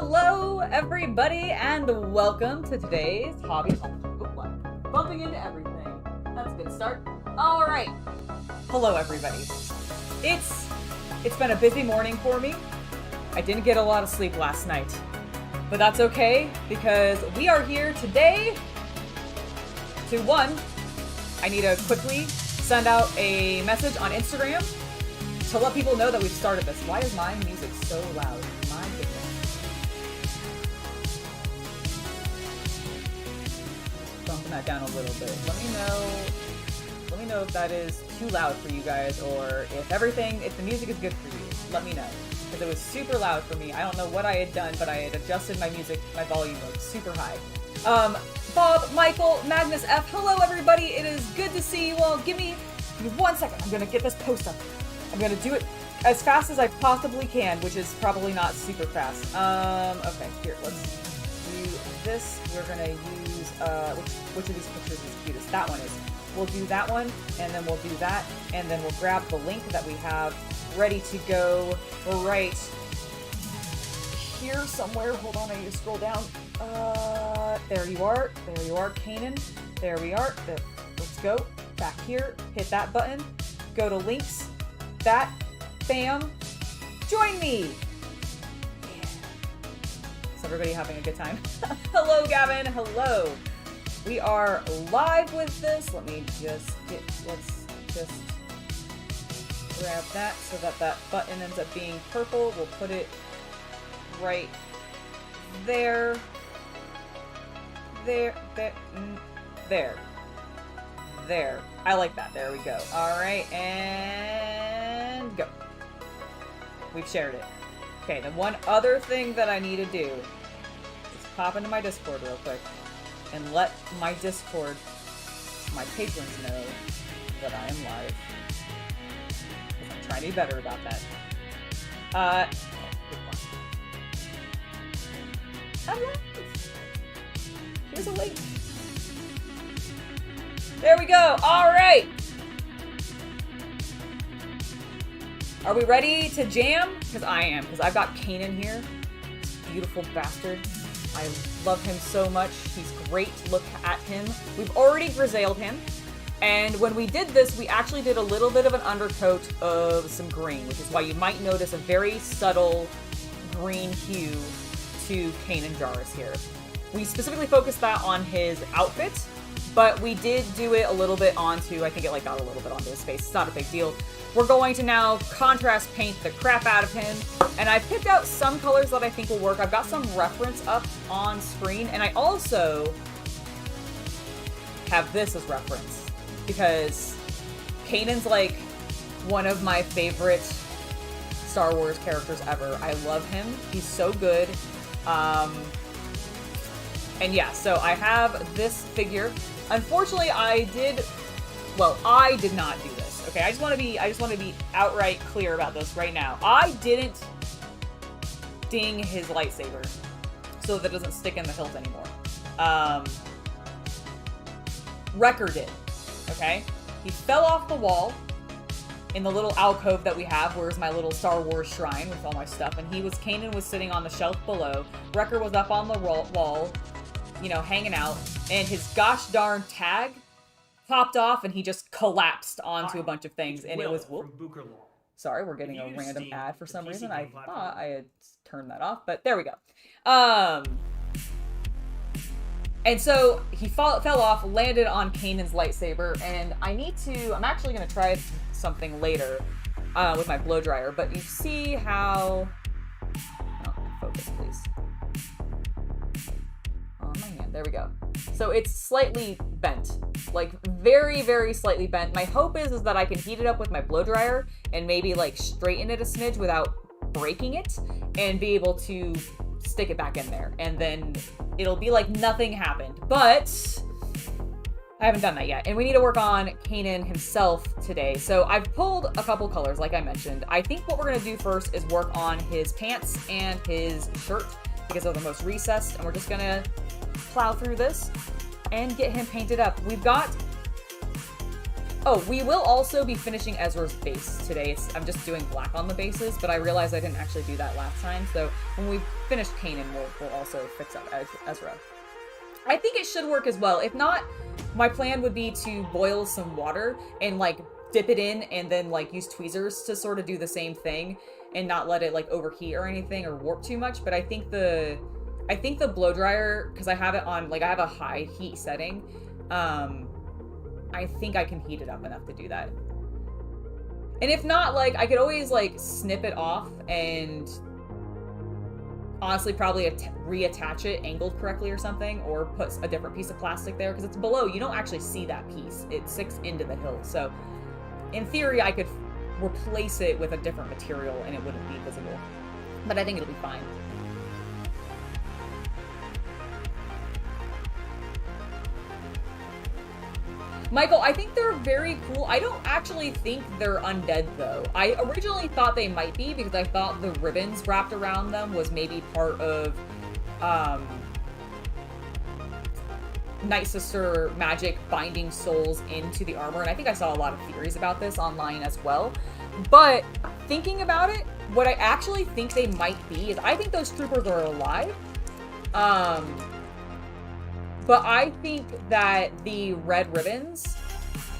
Hello, everybody, and welcome to today's hobby. Bumping into everything. That's a good start. All right. Hello, everybody. It's been a busy morning for me. I didn't get a lot of sleep last night, but that's okay because we are here today to I need to quickly send out a message on Instagram to let people know that we've started this. Why is my music so loud? My goodness. Bumping that down a little bit. Let me know if that is too loud for you guys, or if the music is good for you. Let me know. Because it was super loud for me. I don't know what I had done, but I had adjusted my volume like super high. Bob, Michael, Magnus F, hello everybody. It is good to see you all. Give me 1 second. I'm gonna get this post up. I'm gonna do it as fast as I possibly can, which is probably not super fast. Okay, here, let's do this. We're gonna use, which of these pictures is cutest? That one is. We'll do that one, and then we'll do that, and then we'll grab the link that we have ready to go right here somewhere. Hold on, I need to scroll down. There you are, Kanan. There we are. Let's go back here, hit that button, go to links, that, bam, join me. Yeah. Is everybody having a good time? Hello, Gavin, hello. We are live with this. Let's just grab that so that button ends up being purple. We'll put it right there. There. I like that. There we go. All right, and go. We've shared it. Okay, the one other thing that I need to do is pop into my Discord real quick and let my Discord, my patrons know that I am live. I'm trying to be better about that. I'm live. Here's a link. There we go. All right. Are we ready to jam? Because I am. Because I've got Kanan here. Beautiful bastard. I love him so much. He's great. Look at him. We've already grisailed him. And when we did this, we actually did a little bit of an undercoat of some green, which is why you might notice a very subtle green hue to Kanan Jarrus here. We specifically focused that on his outfit, but we did do it a little bit onto, I think it got a little bit onto his face. It's not a big deal. We're going to now contrast paint the crap out of him, and I picked out some colors that I think will work. I've got some reference up on screen, and I also have this as reference, because Kanan's like one of my favorite Star Wars characters ever. I love him. He's so good. And yeah, so I have this figure. Unfortunately, I did not do this. Okay, I just want to be outright clear about this right now. I didn't ding his lightsaber so that it doesn't stick in the hilt anymore. Wrecker did. Okay? He fell off the wall in the little alcove that we have, where's my little Star Wars shrine with all my stuff, and Kanan was sitting on the shelf below. Wrecker was up on the wall, hanging out, and his gosh darn tag popped off, and he just collapsed onto a bunch of things, and it was, sorry, we're getting a random ad for some reason. I thought I had turned that off, but there we go. And so he fell off, landed on Kanan's lightsaber, and I'm actually going to try something later with my blow dryer, but you see how, focus please. On my hand, there we go. So it's slightly bent, like very, very slightly bent. My hope is that I can heat it up with my blow dryer and maybe straighten it a smidge without breaking it and be able to stick it back in there, and then it'll be like nothing happened. But I haven't done that yet, and we need to work on Kanan himself today. So I've pulled a couple colors, like I mentioned. I think what we're gonna do first is work on his pants and his shirt because they're the most recessed, and we're just gonna plow through this and get him painted up. We've got Oh, we will also be finishing Ezra's base today. I'm just doing black on the bases, but I realized I didn't actually do that last time. So when we finish Kanan, we'll also fix up Ezra. I think it should work as well. If not, my plan would be to boil some water and like dip it in and then like use tweezers to sort of do the same thing and not let it like overheat or anything or warp too much. But I think the blow dryer, because I have it on, like I have a high heat setting, I think I can heat it up enough to do that. And if not, like, I could always, like, snip it off and honestly probably reattach it angled correctly or something, or put a different piece of plastic there, because it's below. You don't actually see that piece. It sinks into the hill. So, in theory, I could replace it with a different material and it wouldn't be visible. But I think it'll be fine. Michael, I think they're very cool. I don't actually think they're undead, though. I originally thought they might be, because I thought the ribbons wrapped around them was maybe part of Night Sister magic binding souls into the armor, and I think I saw a lot of theories about this online as well. But thinking about it, what I actually think they might be is I think those troopers are alive. But I think that the red ribbons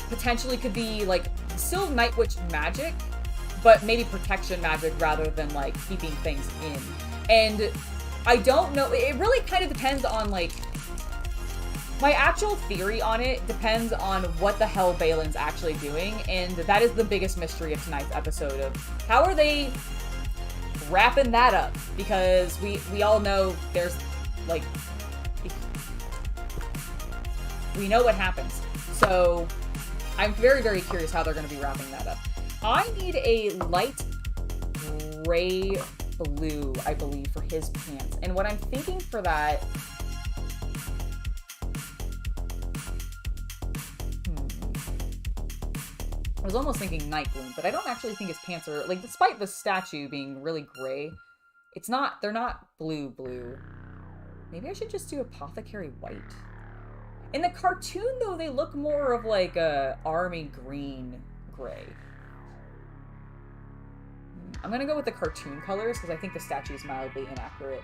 potentially could be, like, still Night Witch magic, but maybe protection magic rather than, like, keeping things in. And I don't know. It really kind of depends on, like, my actual theory on it depends on what the hell Balin's actually doing, and that is the biggest mystery of tonight's episode of how are they wrapping that up? Because we all know there's, like... We know what happens. So I'm very, very curious how they're going to be wrapping that up. I need a light gray blue, I believe, for his pants. And what I'm thinking for that... I was almost thinking night gloom, but I don't actually think his pants are... Like, despite the statue being really gray, it's not... They're not blue. Maybe I should just do apothecary white. In the cartoon, though, they look more of like a army green gray. I'm gonna go with the cartoon colors because I think the statue is mildly inaccurate.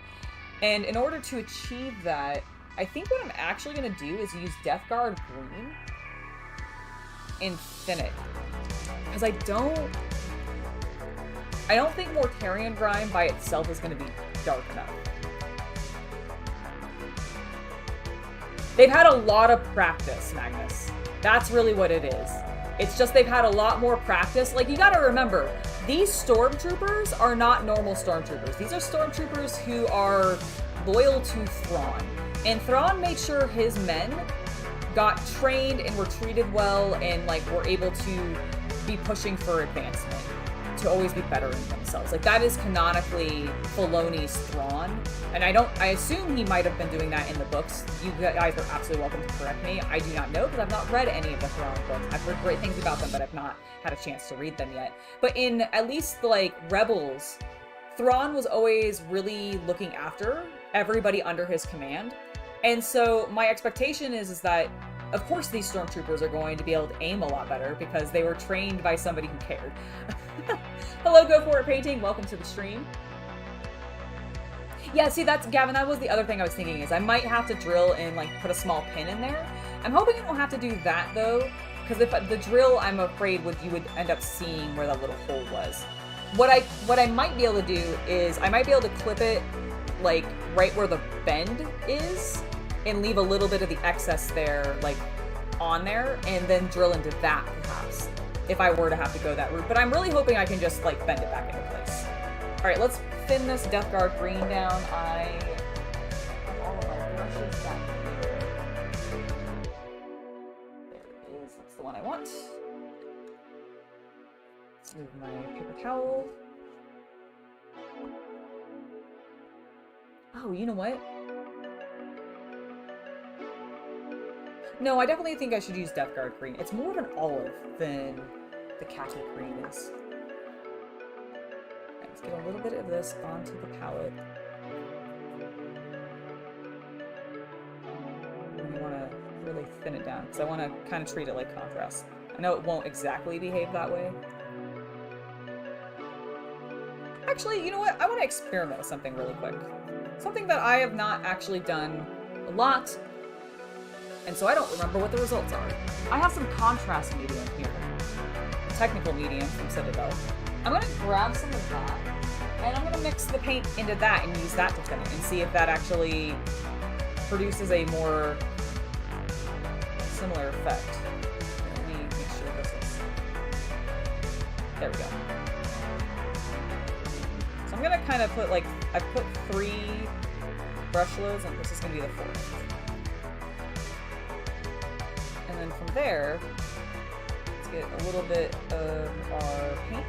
And in order to achieve that, I think what I'm actually gonna do is use Death Guard green and thin it. Because I don't think Mortarion Grime by itself is gonna be dark enough. They've had a lot of practice, Magnus. That's really what it is. It's just they've had a lot more practice. Like, you gotta remember, these stormtroopers are not normal stormtroopers. These are stormtroopers who are loyal to Thrawn. And Thrawn made sure his men got trained and were treated well and, like, were able to be pushing for advancement, to always be bettering themselves. Like, that is canonically Filoni's Thrawn. And I assume he might have been doing that in the books. You guys are absolutely welcome to correct me. I do not know, because I've not read any of the Thrawn books. I've heard great things about them, but I've not had a chance to read them yet. But in at least, like, Rebels, Thrawn was always really looking after everybody under his command. And so my expectation is that, of course, these stormtroopers are going to be able to aim a lot better because they were trained by somebody who cared. Hello, Go For It Painting. Welcome to the stream. Yeah, see, that's, Gavin, that was the other thing I was thinking is I might have to drill and, like, put a small pin in there. I'm hoping I don't have to do that, though, because if the drill, I'm afraid you would end up seeing where that little hole was. What I might be able to do is I might be able to clip it, like, right where the bend is and leave a little bit of the excess there, like, on there, and then drill into that, perhaps, if I were to have to go that route. But I'm really hoping I can just, like, bend it back into place. All right, let's thin this Death Guard green down. I have all of my brushes back here. There it is. That's the one I want. Let's move my paper towel. Oh, you know what? No, I definitely think I should use Death Guard green. It's more of an olive than the khaki green is. Right, let's get a little bit of this onto the palette. And you want to really thin it down, because I want to kind of treat it like contrast. I know it won't exactly behave that way. Actually, you know what? I want to experiment with something really quick. Something that I have not actually done a lot, and so I don't remember what the results are. I have some contrast medium here. Technical medium from Citadel. I'm going to grab some of that, and I'm going to mix the paint into that and use that to thin it, and see if that actually produces a more similar effect. Let me make sure this is... There we go. So I'm going to kind of put, like, I've put 3 brush loads, and this is going to be the 4th. And then from there, let's get a little bit of our paint.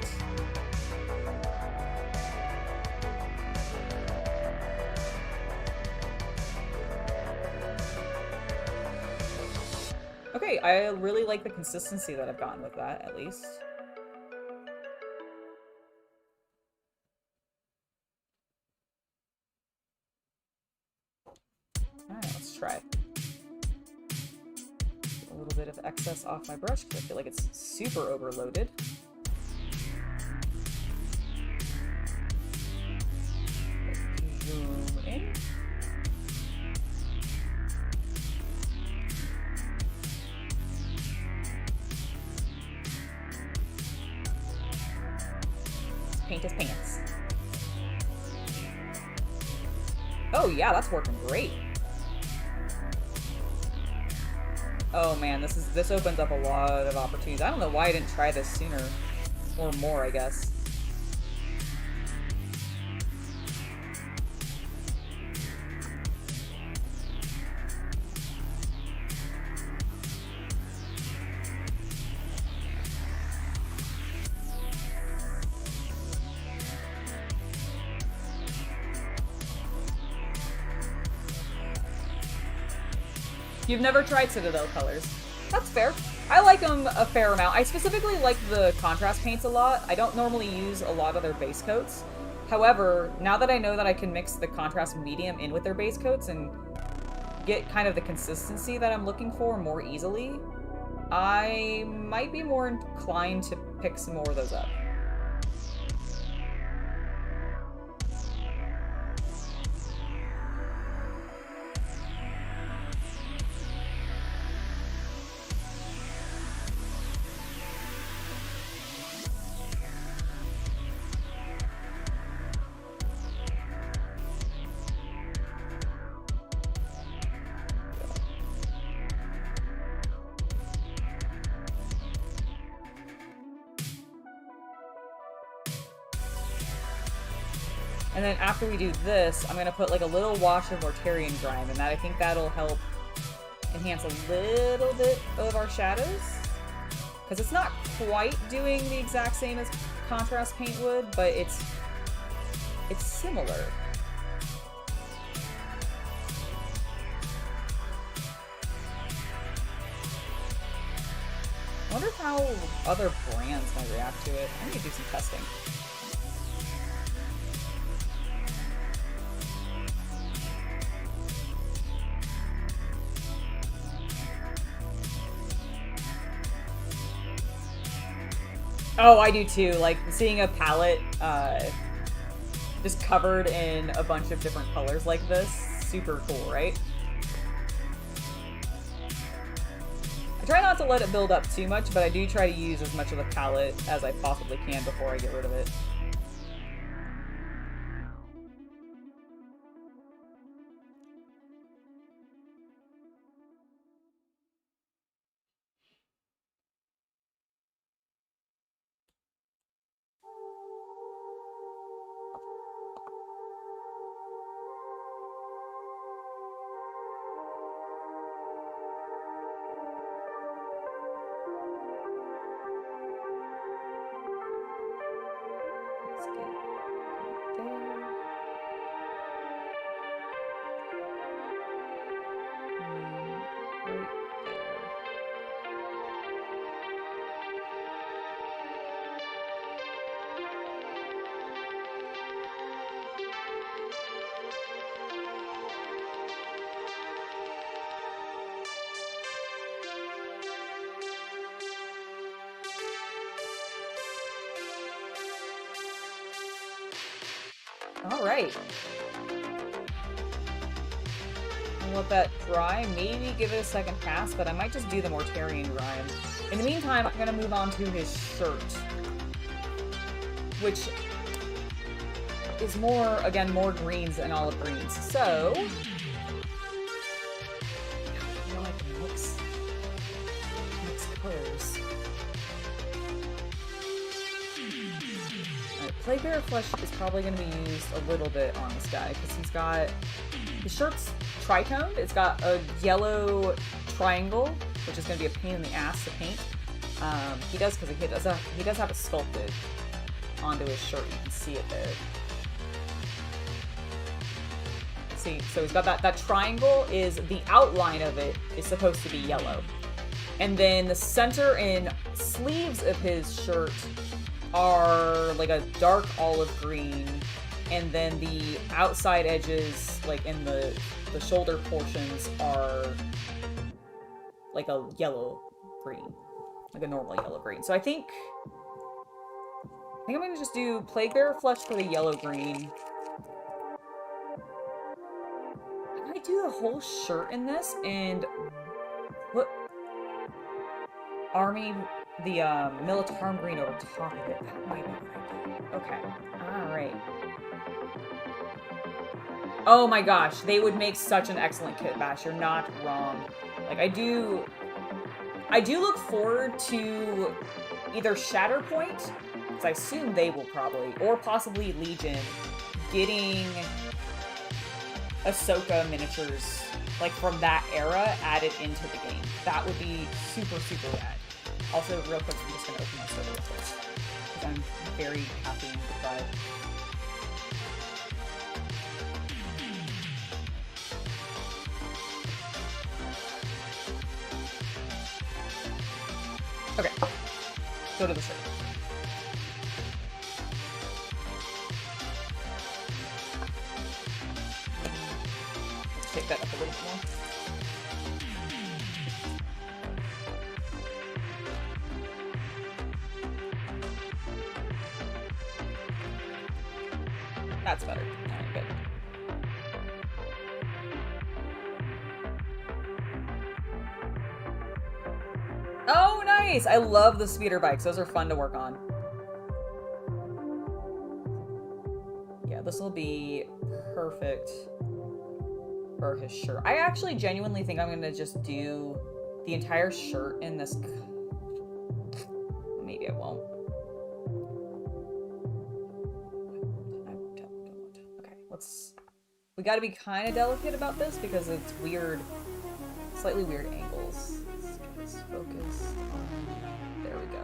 Okay, I really like the consistency that I've gotten with that, at least. Alright, let's try. Get a little bit of excess off my brush because I feel like it's super overloaded. Zoom in. Paint his pants. Oh yeah, that's working great. Oh man, this opens up a lot of opportunities. I don't know why I didn't try this sooner. Or more, I guess. You've never tried Citadel colors. That's fair. I like them a fair amount. I specifically like the contrast paints a lot. I don't normally use a lot of their base coats. However, now that I know that I can mix the contrast medium in with their base coats and get kind of the consistency that I'm looking for more easily, I might be more inclined to pick some more of those up. And then after we do this, I'm going to put like a little wash of Mortarian grime, and that I think that'll help enhance a little bit of our shadows. Because it's not quite doing the exact same as contrast paint would, but it's similar. I wonder how other brands might react to it. I need to do some testing. Oh, I do too. Like, seeing a palette just covered in a bunch of different colors like this, super cool, right? I try not to let it build up too much, but I do try to use as much of the palette as I possibly can before I get rid of it. Alright. I'll let that dry. Maybe give it a second pass, but I might just do the Mortarian grind. In the meantime, I'm gonna move on to his shirt. Which is more, again, more greens and olive greens. So... I like mix colors. Alright, Plaguebearer Flesh is probably going to be used a little bit on this guy, because he's got... His shirt's tritoned. It's got a yellow triangle, which is going to be a pain in the ass to paint. He does, because he does have it sculpted onto his shirt. You can see it there. See, so he's got that triangle is, the outline of it is supposed to be yellow. And then the center and sleeves of his shirt are like a dark olive green. And then the outside edges, like in the shoulder portions, are like a yellow green. Like a normal yellow green. So I think I'm gonna just do Plaguebearer Flesh for the yellow green. I might do the whole shirt in this and put Army, the Militarum green over top of it. That might be what I do. Okay. Alright. Oh my gosh, they would make such an excellent kit bash. You're not wrong. Like, I do look forward to either Shatterpoint, because I assume they will probably, or possibly Legion, getting Ahsoka miniatures, like, from that era added into the game. That would be super, super rad. Also, real quick, I'm just going to open my server real quick, because I'm very happy and deprived. Okay, go to the shirt. Take that up a little more. That's better. Alright, good. Oh, nice! I love the speeder bikes. Those are fun to work on. Yeah, this will be perfect for his shirt. I actually genuinely think I'm going to just do the entire shirt in this. Maybe I won't. Okay, let's... We got to be kind of delicate about this because it's weird, slightly weird angles. Let's focus on... There we go.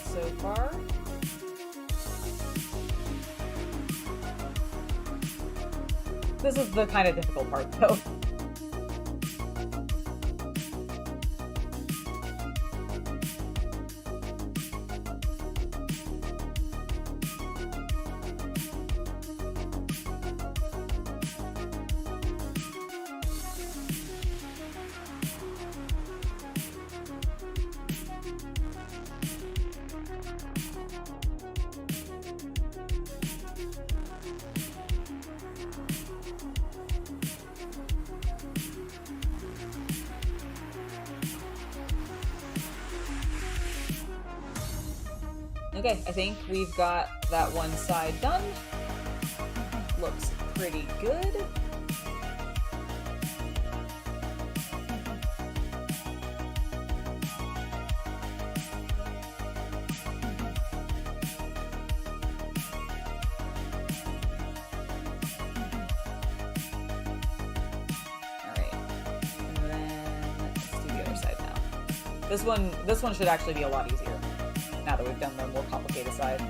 So far. This is the kind of difficult part, though. Okay, I think we've got that one side done. Looks pretty good. This one should actually be a lot easier now that we've done the more complicated side.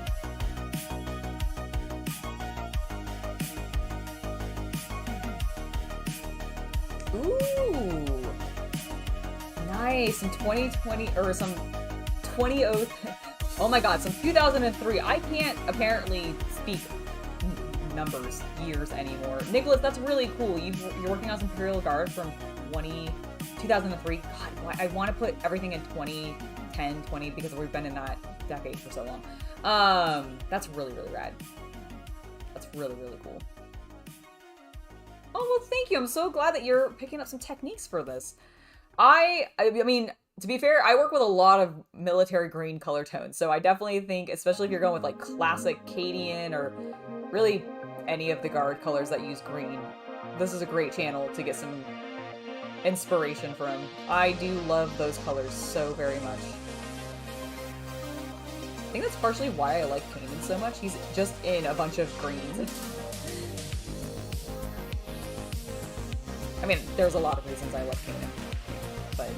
Ooh, nice. Some 2020 or some 20. Oh my God, some 2003. I can't apparently speak numbers, years anymore. Nicholas, that's really cool. You're working on some Imperial Guard from 2003. God, I want to put everything in 2010, 20 because we've been in that decade for so long. That's really, really rad. That's really, really cool. Oh, well, thank you. I'm so glad that you're picking up some techniques for this. I mean, to be fair, I work with a lot of military green color tones, so I definitely think, especially if you're going with like classic Cadian or really any of the guard colors that use green, this is a great channel to get some inspiration from. I do love those colors so very much. I think that's partially why I like Kanan so much. He's just in a bunch of greens. I mean, there's a lot of reasons I love Kanan, but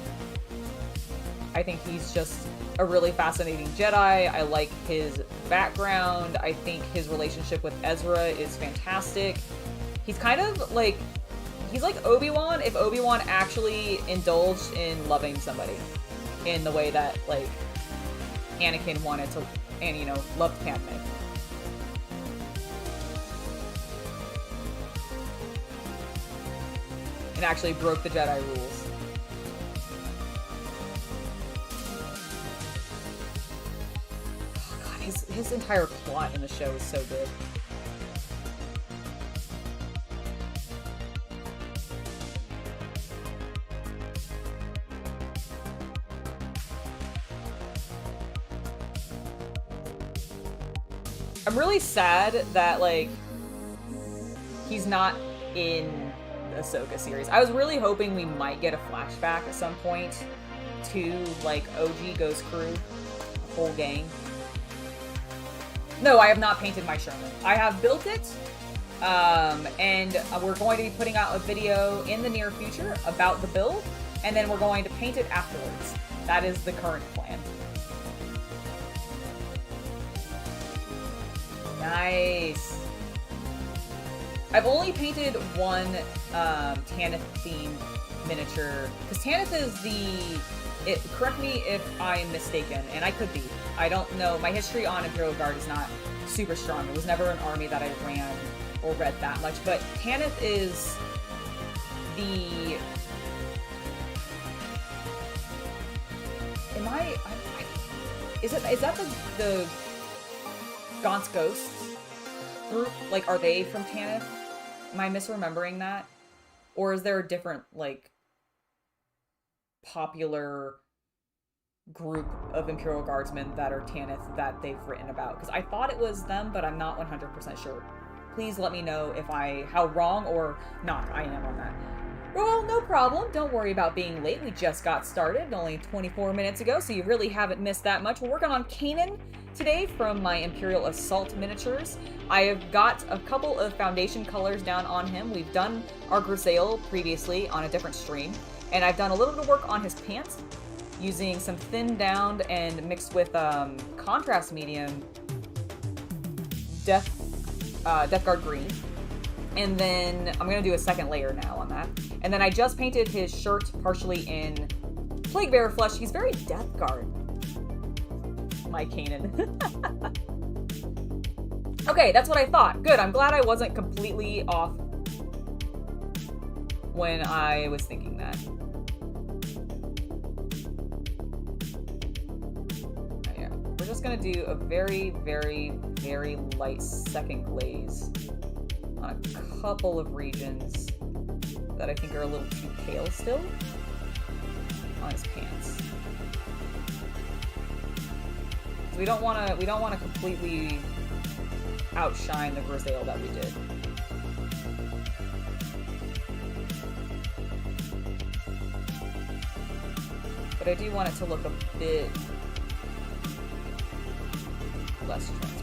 I think he's just a really fascinating Jedi. I like his background. I think his relationship with Ezra is fantastic. He's kind of like, he's like Obi-Wan if Obi-Wan actually indulged in loving somebody in the way that, like, Anakin wanted to, and, you know, loved Padme. And actually broke the Jedi rules. Oh God, his entire plot in the show is so good. I'm really sad that, like, he's not in the Ahsoka series. I was really hoping we might get a flashback at some point to, like, OG Ghost Crew, the whole gang. No, I have not painted my Sherman. I have built it, and we're going to be putting out a video in the near future about the build, and then we're going to paint it afterwards. That is the current plan. Nice. I've only painted one Tanith themed miniature, because Tanith is correct me if I'm mistaken, and I could be. I don't know. My history on Imperial Guard is not super strong. It was never an army that I ran or read that much, but Tanith is the... Is that the Gaunt's Ghosts group? Like, are they from Tanith? Am I misremembering that? Or is there a different, like, popular group of Imperial Guardsmen that are Tanith that they've written about? Because I thought it was them, but I'm not 100% sure. Please let me know if how wrong or not I am on that. Well, no problem. Don't worry about being late. We just got started only 24 minutes ago, so you really haven't missed that much. We're working on Kanan today from my Imperial Assault miniatures. I have got a couple of foundation colors down on him. We've done our Grisaille previously on a different stream, and I've done a little bit of work on his pants using some thinned down and mixed with contrast medium Death Guard green. And then I'm going to do a second layer now on that. And then I just painted his shirt partially in Plaguebearer flesh. He's very Death Guard. My Kanan. Okay, that's what I thought. Good, I'm glad I wasn't completely off when I was thinking that. Oh, yeah. We're just going to do a very, very, very light second glaze on a couple of regions that I think are a little too pale still on his pants. We don't want to completely outshine the Grisaille that we did. But I do want it to look a bit less transparent.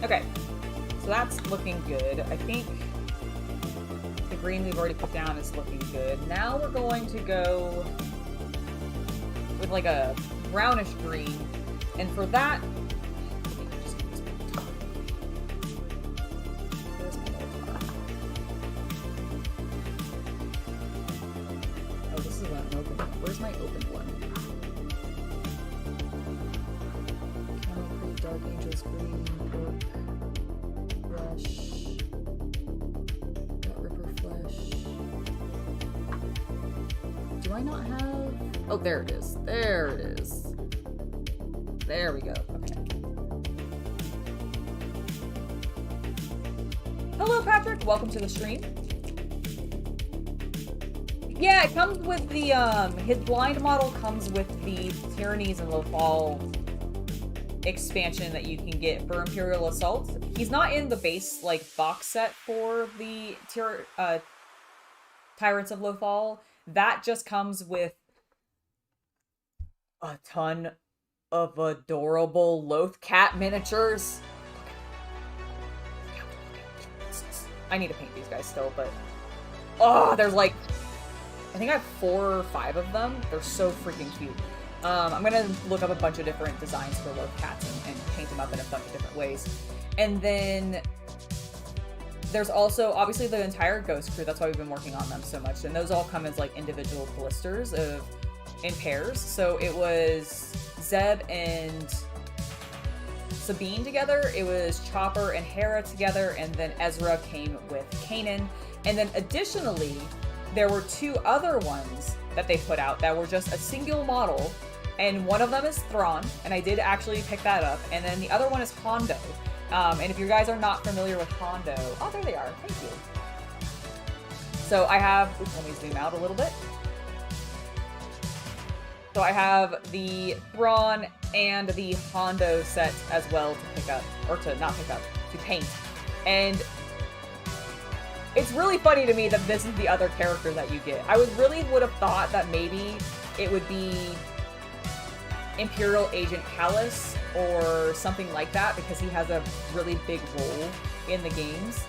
Okay, so that's looking good. I think the green we've already put down is looking good. Now we're going to go with like a brownish green, and for that, oh, this is an open one. Where's my open one? Dark Angels green, orc, flesh, gut ripper flesh. Do I not have? Oh, there it is. There it is. There we go. Okay. Hello, Patrick. Welcome to the stream. Yeah, it comes with the his blind model comes with the Tyrannies and Lothal expansion that you can get for Imperial Assault. He's not in the base like box set for the Tyrants of Lothal. That just comes with a ton of adorable Loth cat miniatures. I need to paint these guys still, but oh, there's like I think I have 4 or 5 of them. They're so freaking cute. I'm gonna look up a bunch of different designs for Loth cats and paint them up in a bunch of different ways. And then there's also obviously the entire Ghost crew. That's why we've been working on them so much. And those all come as like individual blisters in pairs. So it was Zeb and Sabine together. It was Chopper and Hera together. And then Ezra came with Kanan. And then additionally, there were 2 other ones that they put out that were just a single model. And one of them is Thrawn, and I did actually pick that up. And then the other one is Hondo. And if you guys are not familiar with Hondo, oh, there they are. Thank you. So I have, oops, let me zoom out a little bit. So I have the Thrawn and the Hondo set as well to pick up, or to not pick up, to paint. And it's really funny to me that this is the other character that you get. I would have thought that maybe it would be Imperial Agent Callus or something like that, because he has a really big role in the games,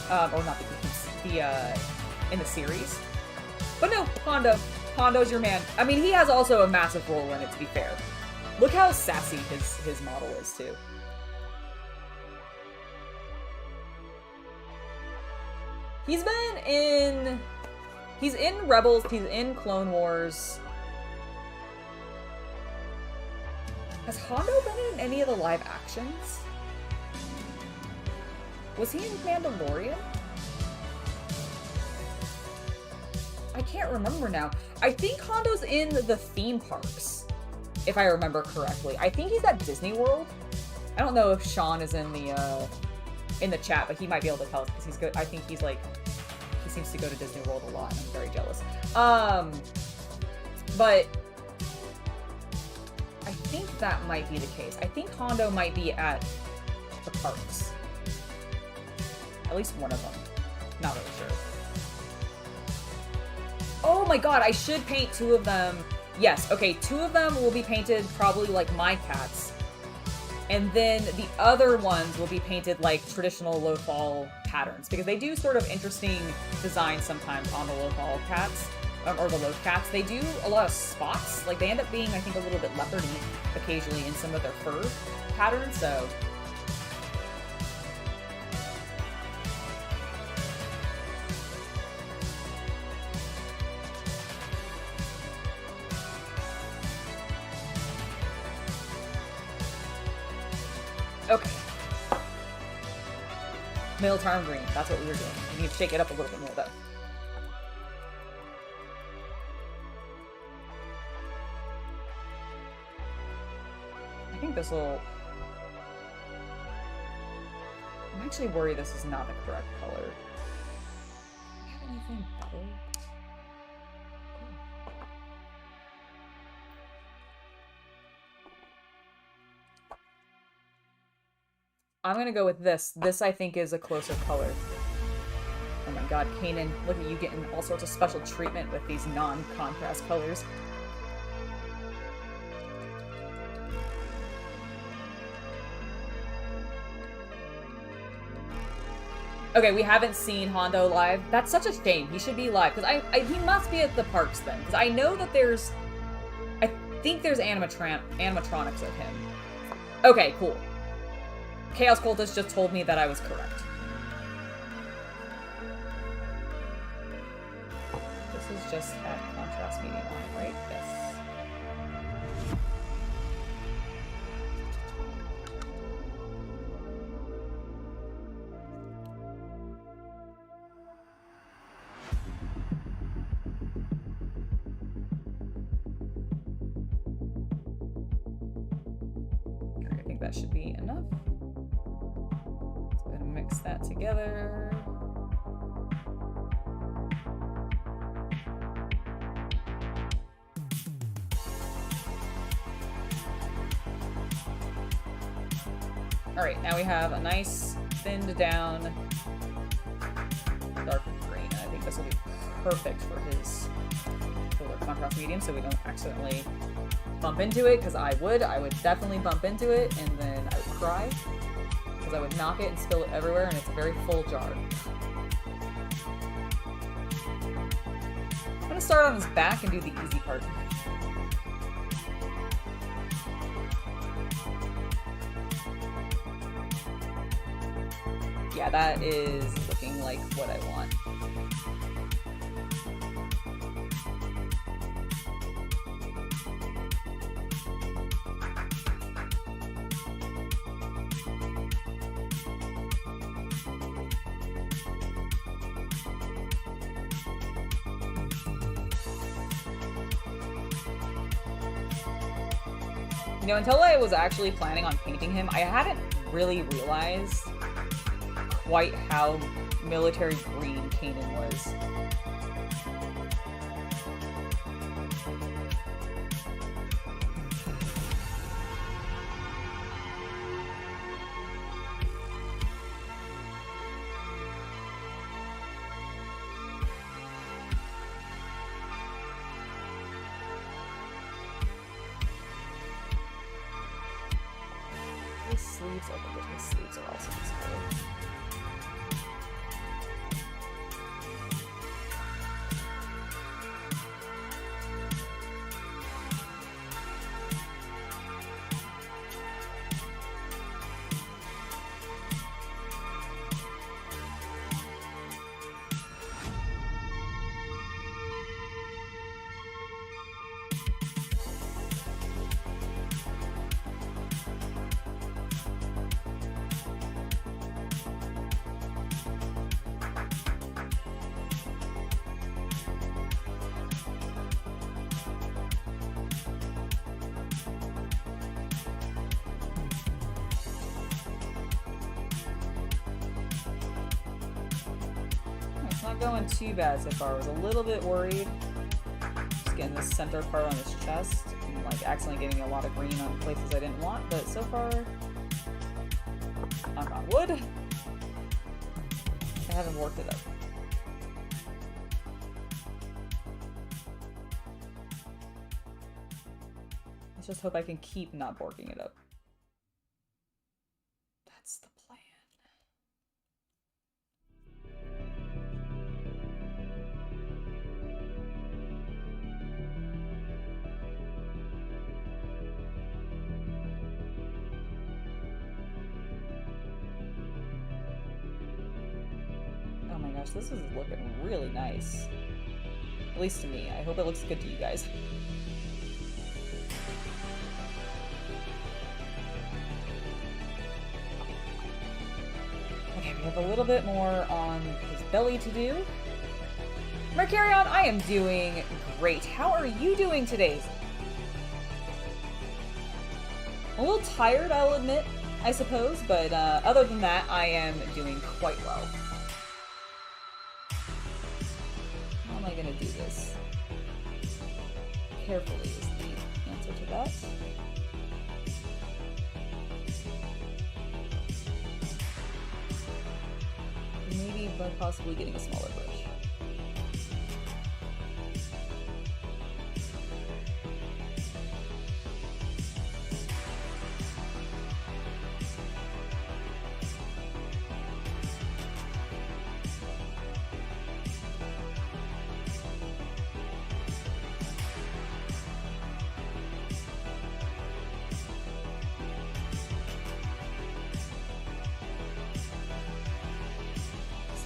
or not the games, in the series. But no, Hondo's your man. I mean, he has also a massive role in it, to be fair. Look how sassy his model is too. He's in Rebels, he's in Clone Wars. Has Hondo been in any of the live actions? Was he in Mandalorian? I can't remember now. I think Hondo's in the theme parks, if I remember correctly. I think he's at Disney World. I don't know if Sean is in the chat, but he might be able to tell us because he's good. I think he's like, he seems to go to Disney World a lot. I'm very jealous. But I think that might be the case. I think Hondo might be at the parks. At least one of them. Not really sure. Oh my god, I should paint 2 of them. Yes, okay, 2 of them will be painted probably like my cats. And then the other ones will be painted like traditional Lothal patterns, because they do sort of interesting designs sometimes on the Lothal cats, or the Loth cats. They do a lot of spots. Like, they end up being, I think, a little bit leopardy occasionally in some of their fur patterns, so... Okay. Military green. That's what we were doing. We need to shake it up a little bit more, though. I think this will... I'm actually worried this is not the correct color. Do you have anything better? I'm gonna go with this. This, I think, is a closer color. Oh my god, Kanan, look at you getting all sorts of special treatment with these non-contrast colors. Okay, we haven't seen Hondo live. That's such a shame. He should be live, because he must be at the parks then. Because I know that there's... I think there's animatronics of him. Okay, cool. Chaos Cultist just told me that I was correct. This is just at contrast medium on, right? Yes. Okay, I think that should be enough. Mix that together. Alright, now we have a nice thinned down darker green. And I think this will be perfect for his polar contrast medium so we don't accidentally bump into it, because I would definitely bump into it and then I would cry. Because I would knock it and spill it everywhere, and it's a very full jar. I'm gonna start on his back and do the easy part. Yeah, that is looking like what I want. You know, until I was actually planning on painting him, I hadn't really realized quite how military green Kanan was. His sleeves are also this color. Not going too bad so far. I was a little bit worried. Just getting the center part on his chest and like accidentally getting a lot of green on places I didn't want, but so far, knock on wood, I haven't worked it up. Let's just hope I can keep not borking it up. That's the plan. Oh my gosh, this is looking really nice. At least to me. I hope it looks good to you guys. We have a little bit more on his belly to do. Mercurion, I am doing great. How are you doing today? A little tired, I'll admit, I suppose, but other than that, I am doing quite well. How am I gonna do this? Carefully is the answer to that. Maybe by possibly getting a smaller brush.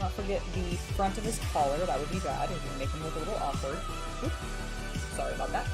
Not forget the front of his collar, that would be bad. It would make him look a little awkward. Oops. Sorry about that.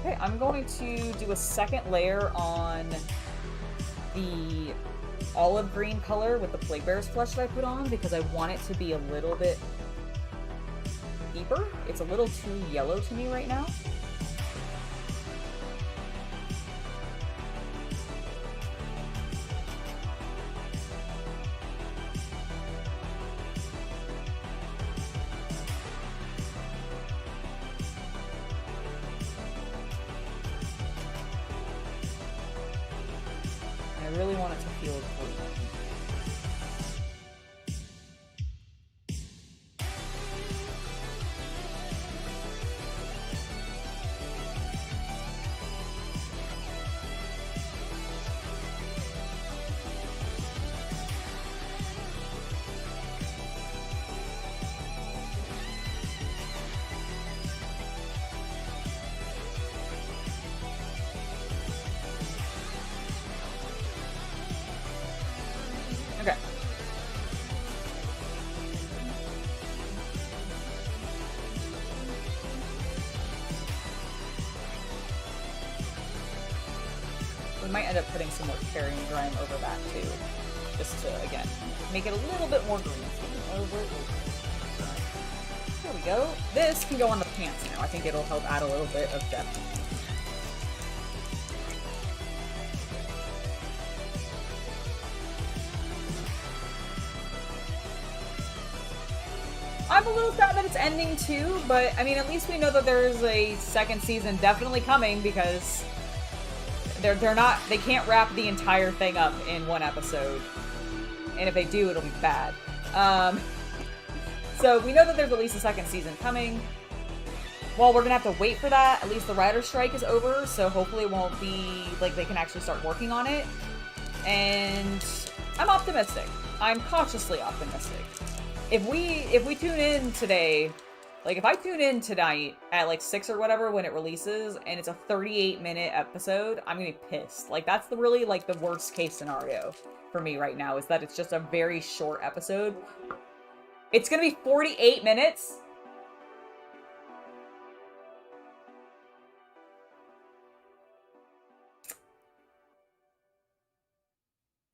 Okay, I'm going to do a second layer on the olive green color with the Plague Bear's flesh that I put on because I want it to be a little bit deeper. It's a little too yellow to me right now. I really want it to feel green. Okay. We might end up putting some more carrying grime over that too, just to, again, make it a little bit more green. There we go. This can go on the pants now. I think it'll help add a little bit of depth. I'm a little sad that it's ending too, but I mean, at least we know that there's a second season definitely coming because they can't wrap the entire thing up in one episode. And if they do, it'll be bad. So we know that there's at least a second season coming. Well, we're gonna have to wait for that. At least the writer's strike is over, so hopefully it won't be, like, they can actually start working on it. And I'm optimistic. I'm cautiously optimistic. If we tune in today, like if I tune in tonight at like 6 or whatever when it releases and it's a 38-minute episode, I'm gonna be pissed. Like that's the really like the worst case scenario for me right now is that it's just a very short episode. It's gonna be 48 minutes.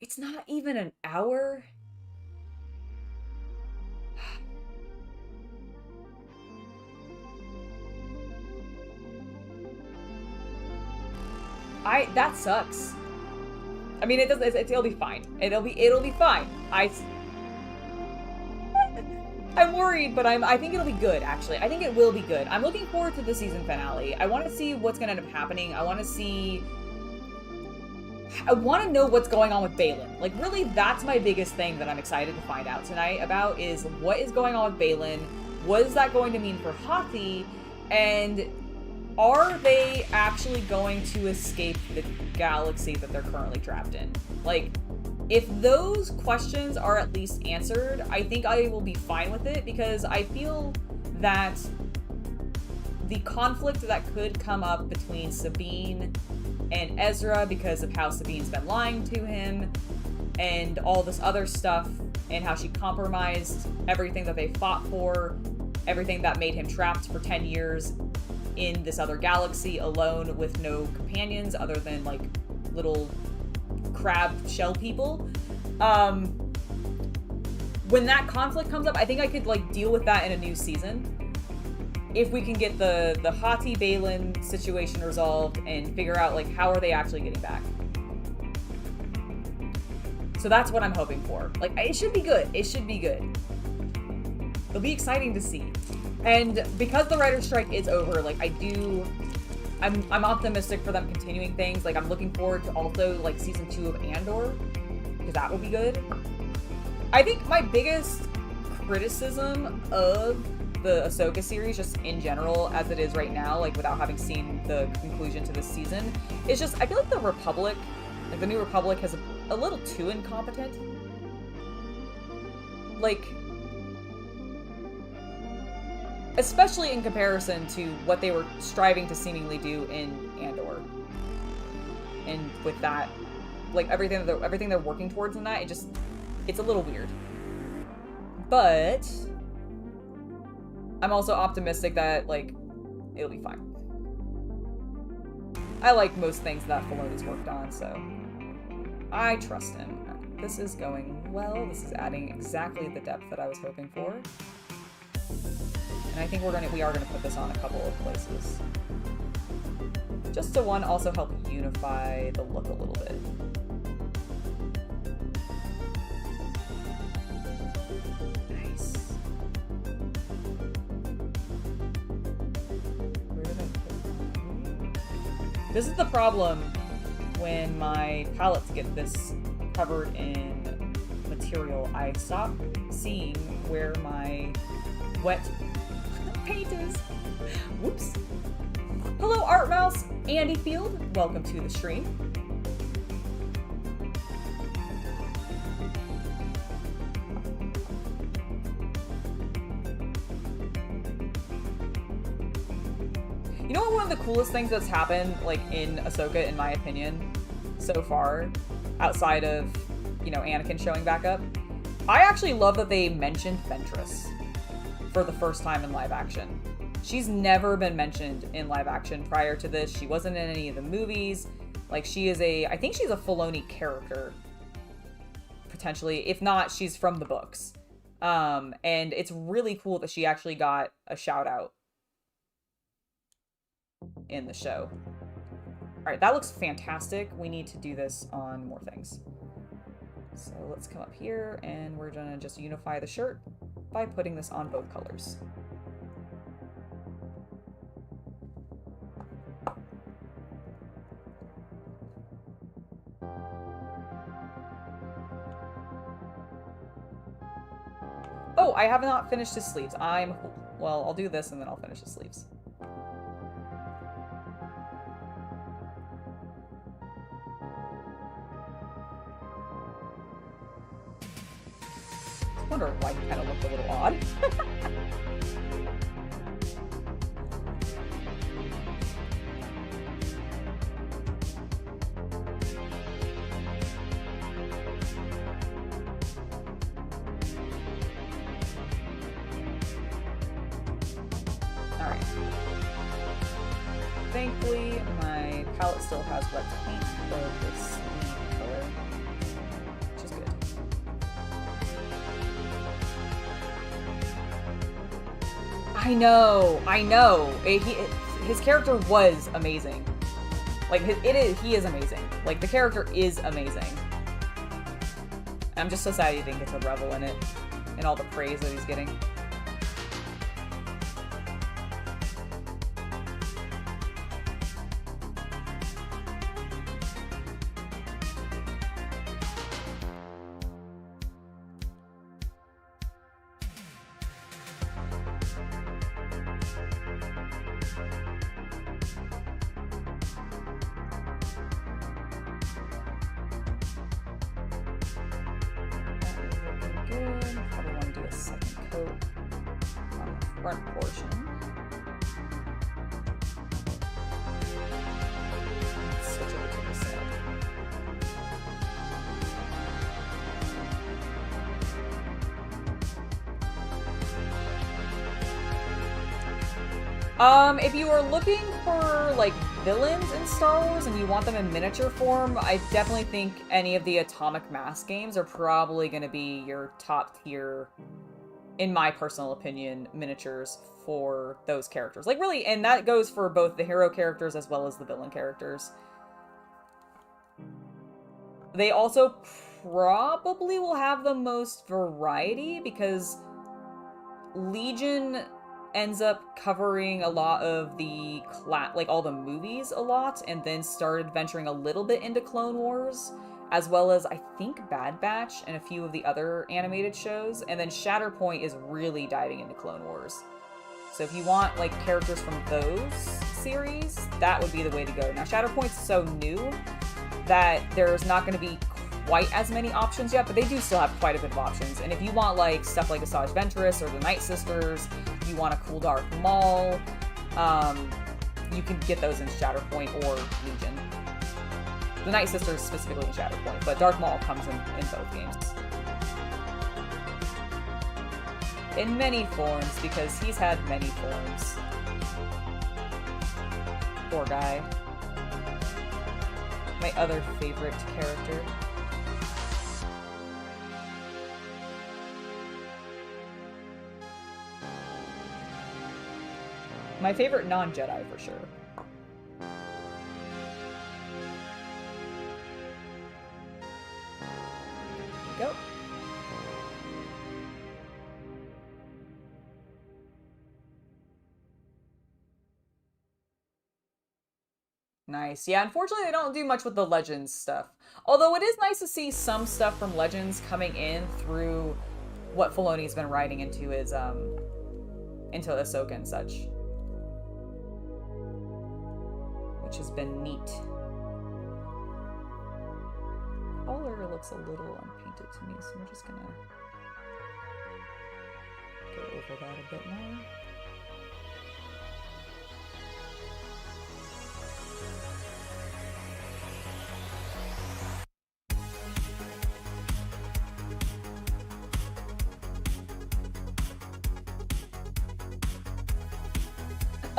It's not even an hour. That sucks. I mean, it'll be fine. It'll be fine. I'm worried, but I think it'll be good, actually. I think it will be good. I'm looking forward to the season finale. I want to see what's going to end up happening. I want to know what's going on with Balin. Like, really, that's my biggest thing that I'm excited to find out tonight about is what is going on with Balin? What is that going to mean for Hati? And are they actually going to escape the galaxy that they're currently trapped in? Like, If those questions are at least answered, I think I will be fine with it, because I feel that the conflict that could come up between Sabine and Ezra because of how Sabine's been lying to him and all this other stuff, and how she compromised everything that they fought for, everything that made him trapped for 10 years in this other galaxy alone with no companions other than like little crab shell people. When that conflict comes up, I think I could like deal with that in a new season. If we can get the Hati Balin situation resolved and figure out like how are they actually getting back. So that's what I'm hoping for. Like, it should be good. It should be good. It'll be exciting to see. And because the writer's strike is over, like I'm optimistic for them continuing things. Like, I'm looking forward to also like season 2 of Andor, because that will be good. I think my biggest criticism of the Ahsoka series, just in general, as it is right now, like without having seen the conclusion to this season, is just, I feel like the Republic, like the New Republic, has a little too incompetent. Like, especially in comparison to what they were striving to seemingly do in Andor. And with that, like everything they're working towards in that, it's a little weird. But I'm also optimistic that, like, it'll be fine. I like most things that Filoni's worked on, so I trust him. This is going well. This is adding exactly the depth that I was hoping for. And I think we are gonna put this on a couple of places. Just to also help unify the look a little bit. This is the problem when my palettes get this covered in material. I stop seeing where my wet paint is. Whoops. Hello, Art Mouse, Andy Field. Welcome to the stream. You know what, one of the coolest things that's happened, like, in Ahsoka, in my opinion, so far, outside of, you know, Anakin showing back up? I actually love that they mentioned Ventress for the first time in live action. She's never been mentioned in live action prior to this. She wasn't in any of the movies. Like, I think she's a Filoni character, potentially. If not, she's from the books. And it's really cool that she actually got a shout out in the show. All right, that looks fantastic. We need to do this on more things. So let's come up here and we're gonna just unify the shirt by putting this on both colors. Oh, I have not finished his sleeves. Well, I'll do this and then I'll finish his sleeves. I wonder why he kind of looked a little odd. Alright. Thankfully, my palette still has wet paint of this color, which is good. I know. His character was amazing. Like, he is amazing. Like, the character is amazing. I'm just so sad he didn't get to revel in it, and all the praise that he's getting. front portion. Let's switch over to the side. If you are looking for, like, villains in Star Wars and you want them in miniature form, I definitely think any of the Atomic Mass games are probably going to be your top tier, in my personal opinion, miniatures for those characters. Like, really, and that goes for both the hero characters as well as the villain characters. They also probably will have the most variety because Legion ends up covering a lot of the like all the movies a lot, and then started venturing a little bit into Clone Wars, as well as I think Bad Batch and a few of the other animated shows, and then Shatterpoint is really diving into Clone Wars. So if you want like characters from those series, that would be the way to go. Now Shatterpoint's so new that there's not going to be quite as many options yet, but they do still have quite a bit of options. And if you want like stuff like Asajj Ventress or the Night Sisters, you want a cool Darth Maul, you can get those in Shatterpoint or Legion. The Night Sisters specifically in Shatterpoint, but Darth Maul comes in both games. In many forms, because he's had many forms. Poor guy. My other favorite character. My favorite non-Jedi, for sure. Go. Nice. Yeah, unfortunately they don't do much with the Legends stuff. Although it is nice to see some stuff from Legends coming in through what Filoni's been writing into his, into Ahsoka and such. Which has been neat. Color looks a little unpainted to me, so we're just gonna go over that a bit more.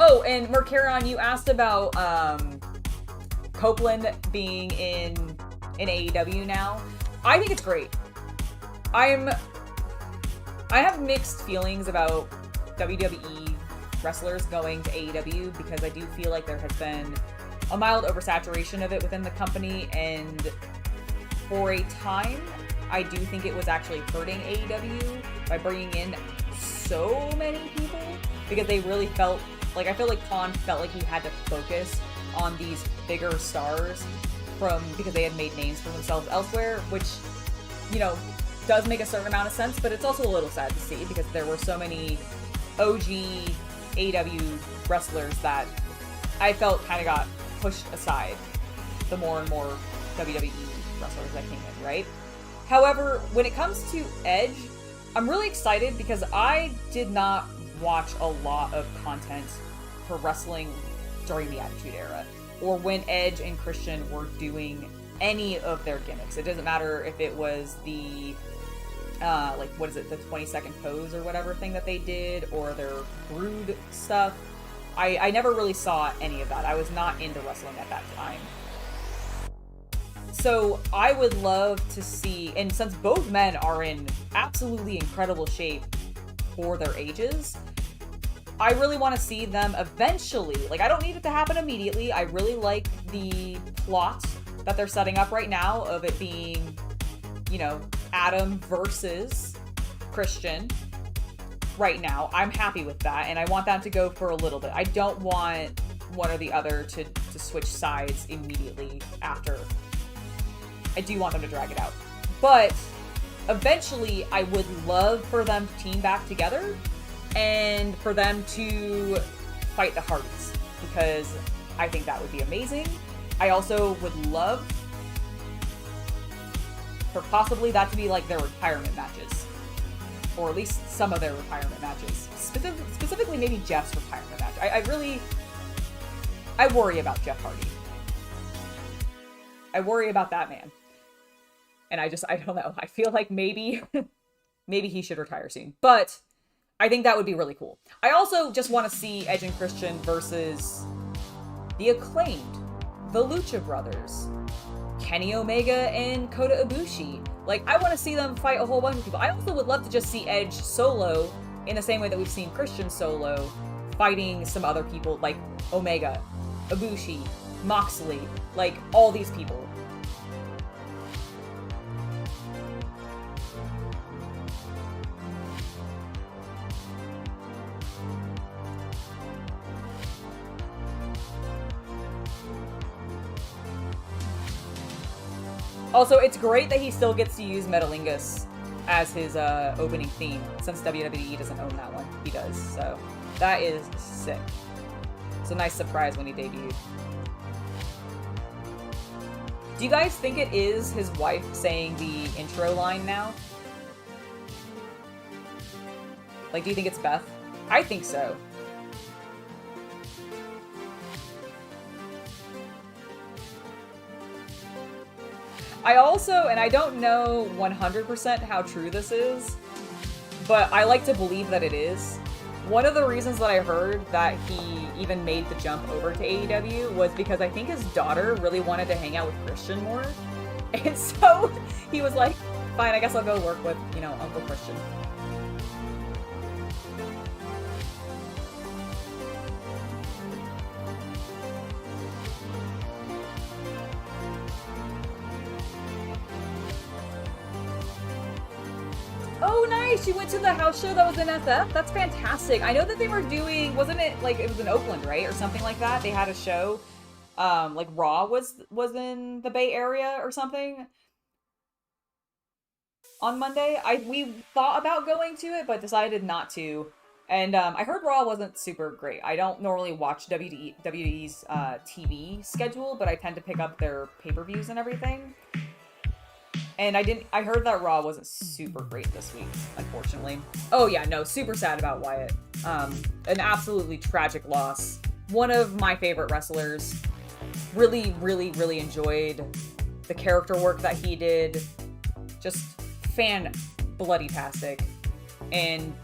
Oh, and Mercaron, you asked about Copeland being in AEW now. I think it's great. I have mixed feelings about WWE wrestlers going to AEW because I do feel like there has been a mild oversaturation of it within the company, and for a time, I do think it was actually hurting AEW by bringing in so many people because they really felt like, I feel like Khan felt like he had to focus on these bigger stars because they had made names for themselves elsewhere, which, you know, does make a certain amount of sense, but it's also a little sad to see because there were so many OG AEW wrestlers that I felt kind of got pushed aside the more and more WWE wrestlers that came in, right? However, when it comes to Edge, I'm really excited because I did not watch a lot of content for wrestling during the Attitude Era, or when Edge and Christian were doing any of their gimmicks. It doesn't matter if it was the, like, what is it, the 20-second pose or whatever thing that they did, or their Brood stuff. I never really saw any of that. I was not into wrestling at that time. So I would love to see, and since both men are in absolutely incredible shape for their ages, I really want to see them eventually. Like, I don't need it to happen immediately. I really like the plot that they're setting up right now of it being, you know, Adam versus Christian right now. I'm happy with that, and I want that to go for a little bit. I don't want one or the other to switch sides immediately after. I do want them to drag it out. But eventually, I would love for them to team back together and for them to fight the Hardys, because I think that would be amazing. I also would love for possibly that to be like their retirement matches. or at least some of their retirement matches. Specifically, maybe Jeff's retirement match. I worry about Jeff Hardy. I worry about that man. And I don't know. I feel like maybe he should retire soon. But I think that would be really cool. I also just want to see Edge and Christian versus the Acclaimed, the Lucha Brothers, Kenny Omega and Kota Ibushi. Like, I want to see them fight a whole bunch of people. I also would love to just see Edge solo in the same way that we've seen Christian solo fighting some other people like Omega, Ibushi, Moxley, like all these people. Also, it's great that he still gets to use Metalingus as his opening theme, since WWE doesn't own that one. He does, so that is sick. It's a nice surprise when he debuted. Do you guys think it is his wife saying the intro line now? Like, do you think it's Beth? I think so. I also, and I don't know 100% how true this is, but I like to believe that it is. One of the reasons that I heard that he even made the jump over to AEW was because I think his daughter really wanted to hang out with Christian more. And so he was like, fine, I guess I'll go work with, you know, Uncle Christian. Oh, nice! You went to the house show that was in SF? That's fantastic. I know that they were doing, wasn't it, like, it was in Oakland, right? Or something like that? They had a show, like Raw was in the Bay Area or something on Monday. We thought about going to it, but decided not to. And I heard Raw wasn't super great. I don't normally watch WWE's TV schedule, but I tend to pick up their pay-per-views and everything. And I heard that Raw wasn't super great this week, unfortunately. Oh yeah, no, super sad about Wyatt. An absolutely tragic loss. One of my favorite wrestlers. Really, really, really enjoyed the character work that he did. Just bloody-tastic. And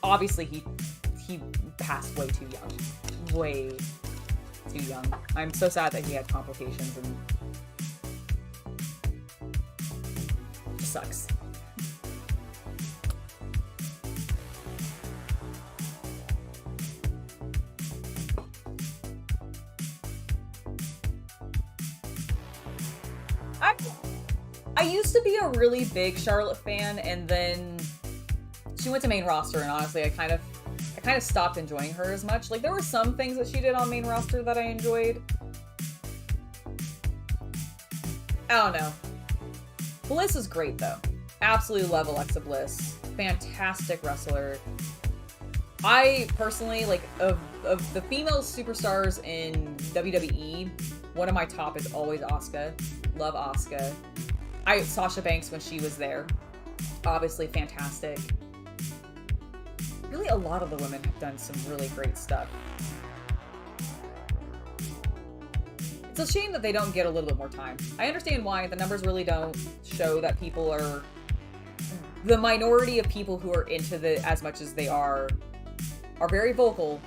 obviously he passed way too young. Way too young. I'm so sad that he had complications and sucks. I used to be a really big Charlotte fan, and then she went to main roster, and honestly, I kind of stopped enjoying her as much. Like, there were some things that she did on main roster that I enjoyed. I don't know. Bliss is great, though. Absolutely love Alexa Bliss. Fantastic wrestler. I personally, like, of the female superstars in WWE, one of my top is always Asuka. Love Asuka. Sasha Banks when she was there. Obviously fantastic. Really, a lot of the women have done some really great stuff. It's a shame that they don't get a little bit more time. I understand why. The numbers really don't show that people are... The minority of people who are into as much as they are very vocal,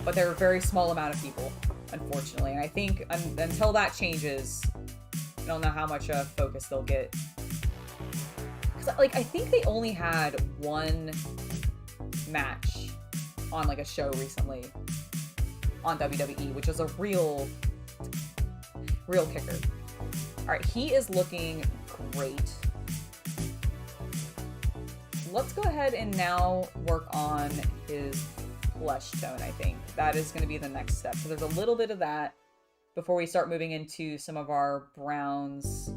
but they're a very small amount of people, unfortunately. And I think until that changes, I don't know how much focus they'll get. Because, like, I think they only had one match on, like, a show recently on WWE, which is a real kicker. Alright, he is looking great. Let's go ahead and now work on his flesh tone, I think. That is going to be the next step. So there's a little bit of that before we start moving into some of our browns.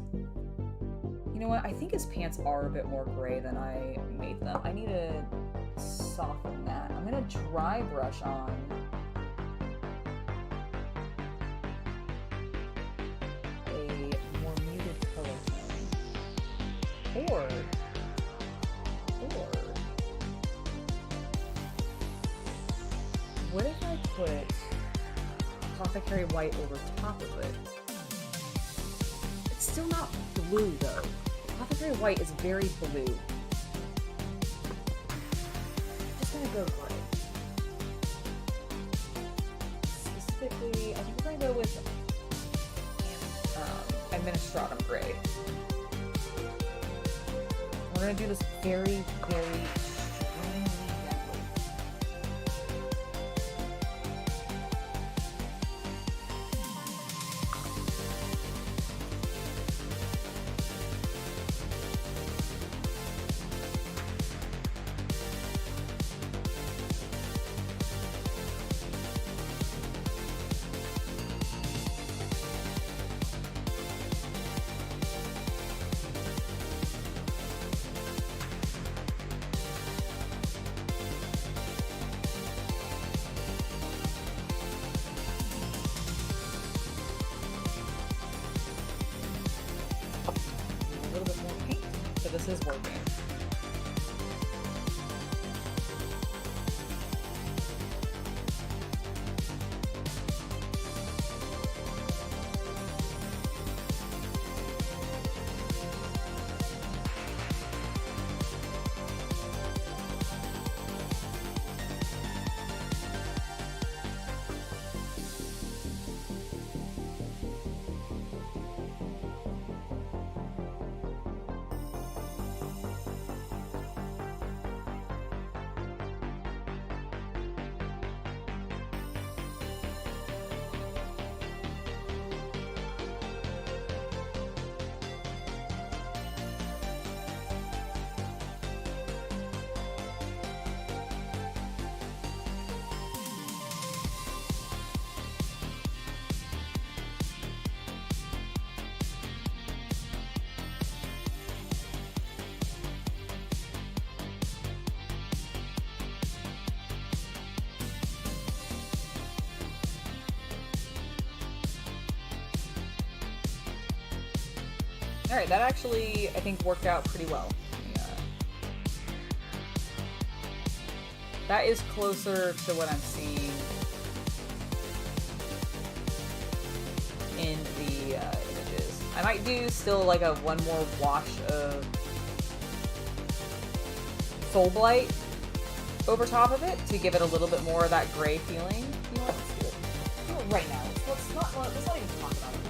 You know what? I think his pants are a bit more gray than I made them. I need to soften that. I'm going to dry brush on a more muted color tone. Or what if I put Apothecary White over top of it? It's still not blue, though. Apothecary White is very blue. I'm just gonna go gray. Specifically, I think we're gonna go with Administratum Gray. We're gonna do this very, very extremely gently. This is working. Alright, that actually, I think, worked out pretty well. Yeah. That is closer to what I'm seeing in the images. I might do still like a one more wash of Soul Blight over top of it to give it a little bit more of that gray feeling. You know what? Let's do it. Let's do it right now. Let's not even talk about it.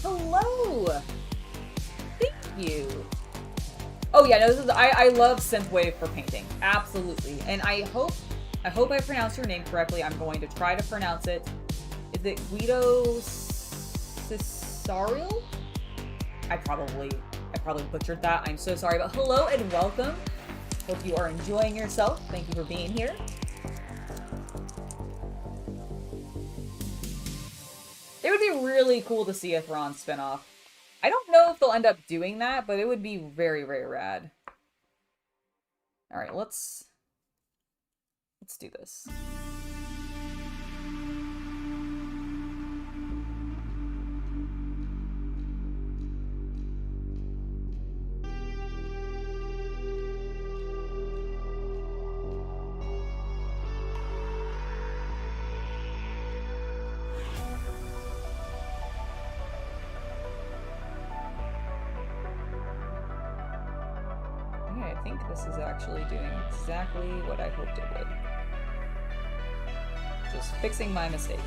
Hello! Thank you! Oh yeah, no, this is, I love synthwave for painting. Absolutely. And I hope I pronounced your name correctly. I'm going to try to pronounce it. Is it Guido Cesarial? I probably butchered that. I'm so sorry, but hello and welcome. Hope you are enjoying yourself. Thank you for being here. It would be really cool to see a Thrawn spinoff. I don't know if they'll end up doing that, but it would be very, very rad. Alright, let's do this. I think this is actually doing exactly what I hoped it would. Just fixing my mistake.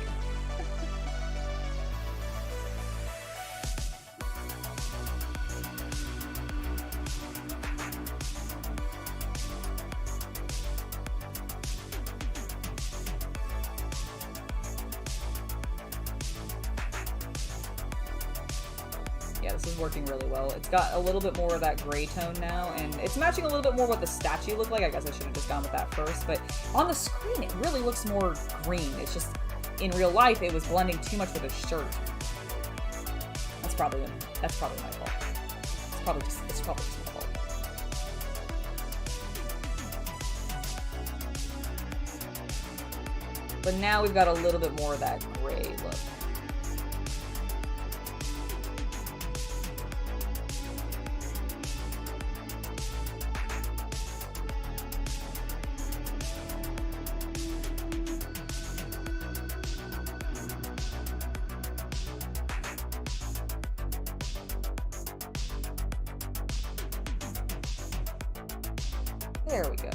Yeah, this is working really well. It's got a little bit more of that gray tone now, and it's matching a little bit more what the statue looked like. I guess I should have just gone with that first, but on the screen it really looks more green. It's just, in real life, it was blending too much with his shirt. That's probably my fault. It's probably just my fault. But now we've got a little bit more of that gray look. There we go.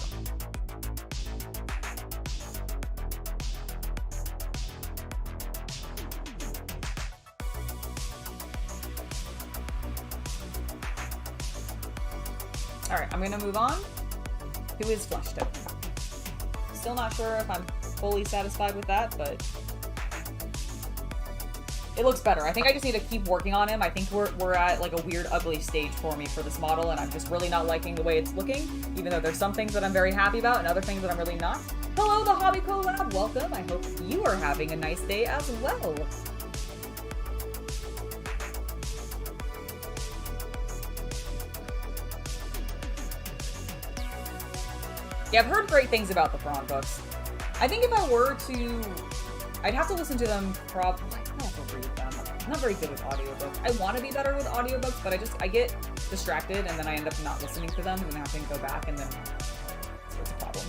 Alright, I'm gonna move on to his flesh tone. Still not sure if I'm fully satisfied with that, but it looks better. I think I just need to keep working on him. I think we're at like a weird ugly stage for me for this model, and I'm just really not liking the way it's looking, even though there's some things that I'm very happy about and other things that I'm really not. Hello, the Hobby Collab! Welcome! I hope you are having a nice day as well. Yeah, I've heard great things about the Fremont books. I think if I were to... I'd have to listen to them probably... I don't have to read them. I'm not very good with audiobooks. I want to be better with audiobooks, but I get distracted and then I end up not listening to them and then having to go back, and then it's a problem.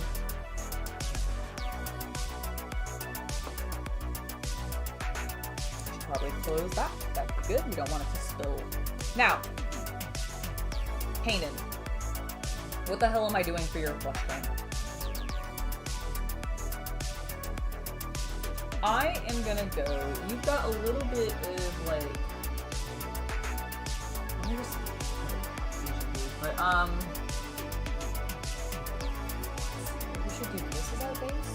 Should probably close that. That'd be good. We don't want it to spill. Now, Kanan. What the hell am I doing for your flesh tone? I am gonna go, you've got a little bit of like, but we should do this as our base.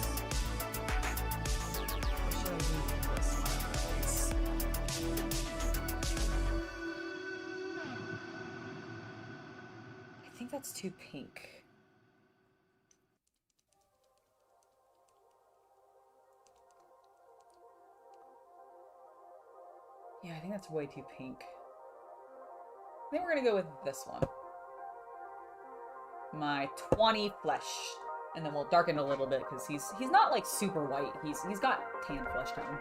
Or should I do this on our base? I think that's too pink. Yeah, I think that's way too pink. I think we're gonna go with this one. My 20 flesh. And then we'll darken a little bit because he's not like super white. He's got tan flesh tone.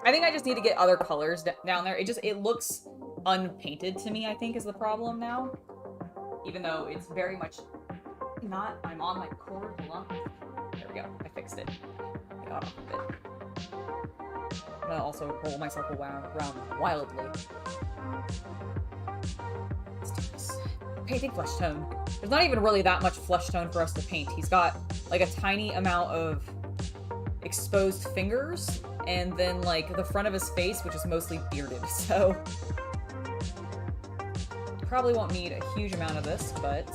I think I just need to get other colors down there. It looks unpainted to me, I think, is the problem now. Even though it's very much not. I'm on my cord. Hold on. There we go. I fixed it. I got off of it. I'm gonna also roll myself around wildly. Let's do this. Painting flesh tone. There's not even really that much flesh tone for us to paint. He's got like a tiny amount of exposed fingers, and then like the front of his face, which is mostly bearded, so probably won't need a huge amount of this, but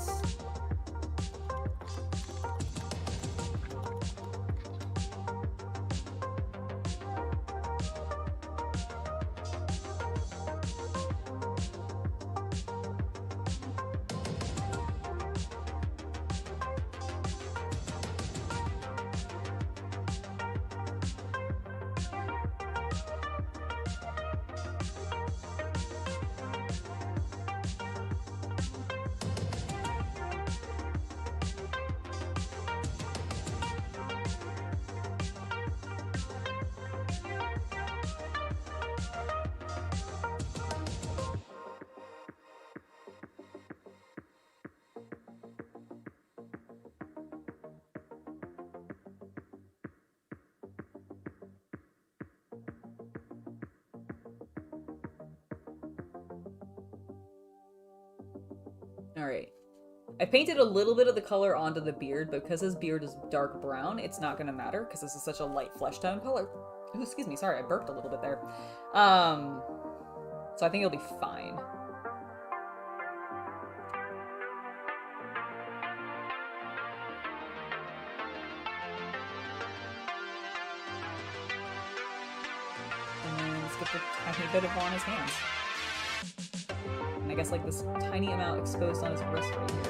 alright. I painted a little bit of the color onto the beard, but because his beard is dark brown, it's not going to matter because this is such a light flesh tone color. Ooh, excuse me, sorry, I burped a little bit there. So I think it'll be fine. get the tiny bit of on his hands. And I guess like this tiny amount exposed on his wrist right here.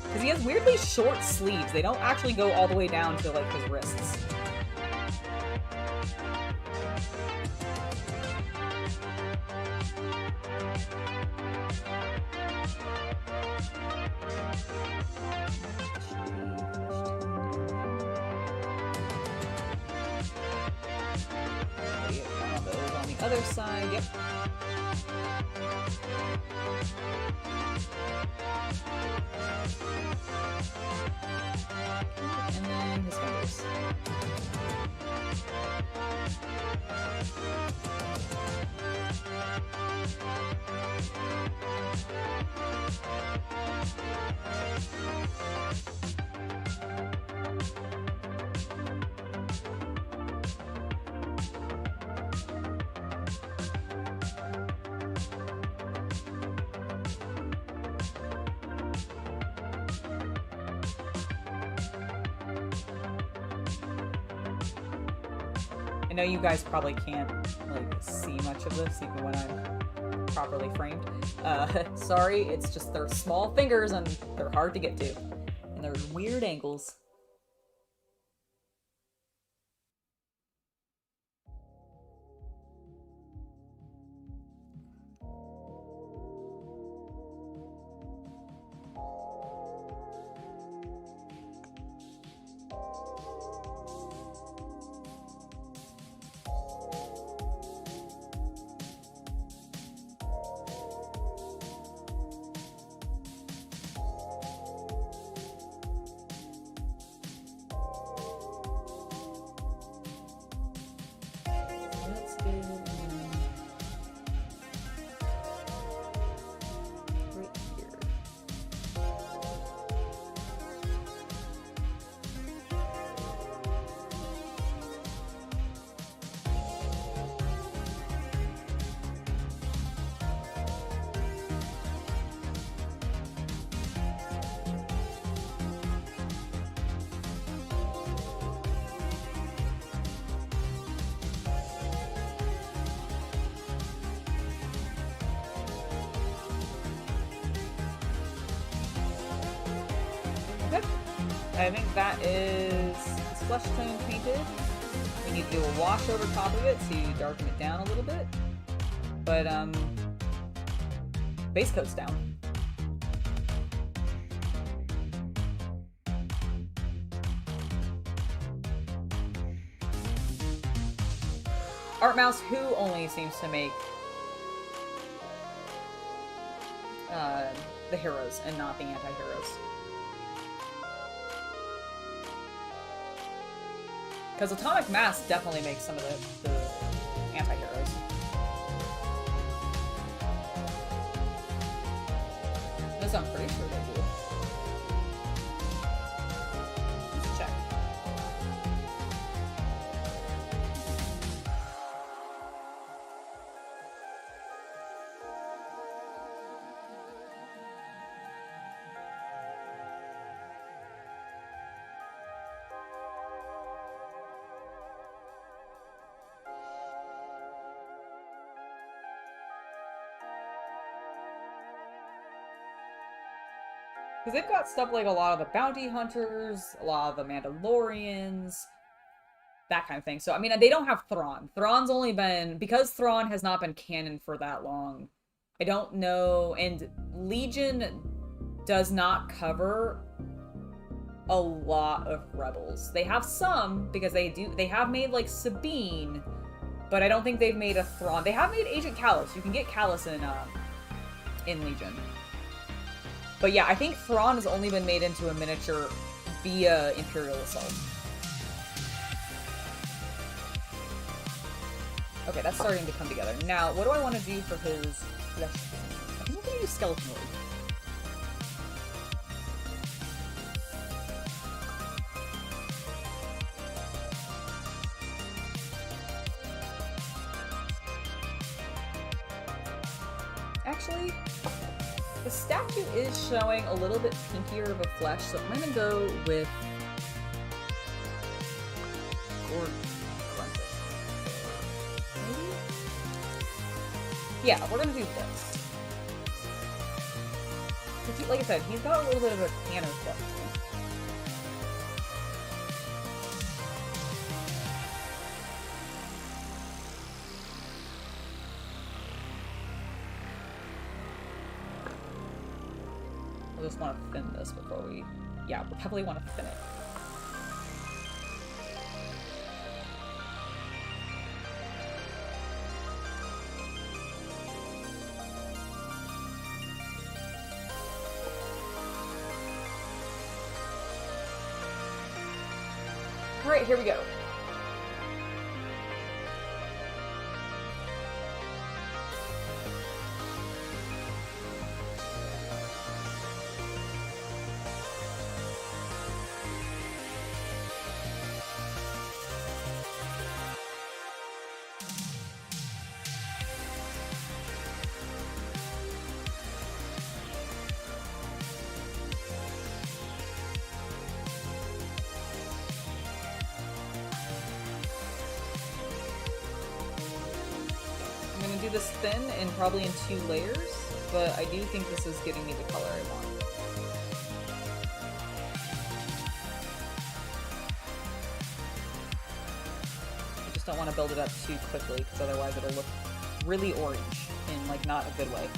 Because he has weirdly short sleeves. They don't actually go all the way down to like his wrists. On the other side, yep. And then his fingers. I know you guys probably can't like see much of this even when I'm properly framed. Sorry, it's just they're small fingers and they're hard to get to. And they're weird angles. I think that is his flesh tone painted. We need to do a wash over top of it to darken it down a little bit. But, base coat's down. Art Mouse, who only seems to make the heroes and not the anti-heroes. Because Atomic Mass definitely makes some of the anti-heroes. This I'm pretty sure they do. Let's check. Because they've got stuff like a lot of the bounty hunters, a lot of the Mandalorians, that kind of thing. So, I mean, they don't have Thrawn. Thrawn's only been... Because Thrawn has not been canon for that long, I don't know... And Legion does not cover a lot of Rebels. They have some, because they have made, like, Sabine, but I don't think they've made a Thrawn. They have made Agent Kallus. You can get Kallus in Legion. But yeah, I think Thrawn has only been made into a miniature via Imperial Assault. Okay, that's starting to come together. Now, what do I want to do for his flesh? I think I'm going to use Skeleton Wood. Actually, The statue is showing a little bit pinkier of a flesh, so I'm gonna go with or maybe? Yeah, we're gonna do this. Like I said, he's got a little bit of a canner flesh. I just want to thin this before we... Yeah, we definitely want to thin it. Alright, here we go. Do this thin and probably in 2 layers, but I do think this is giving me the color I want. I just don't want to build it up too quickly because otherwise it'll look really orange in like not a good way.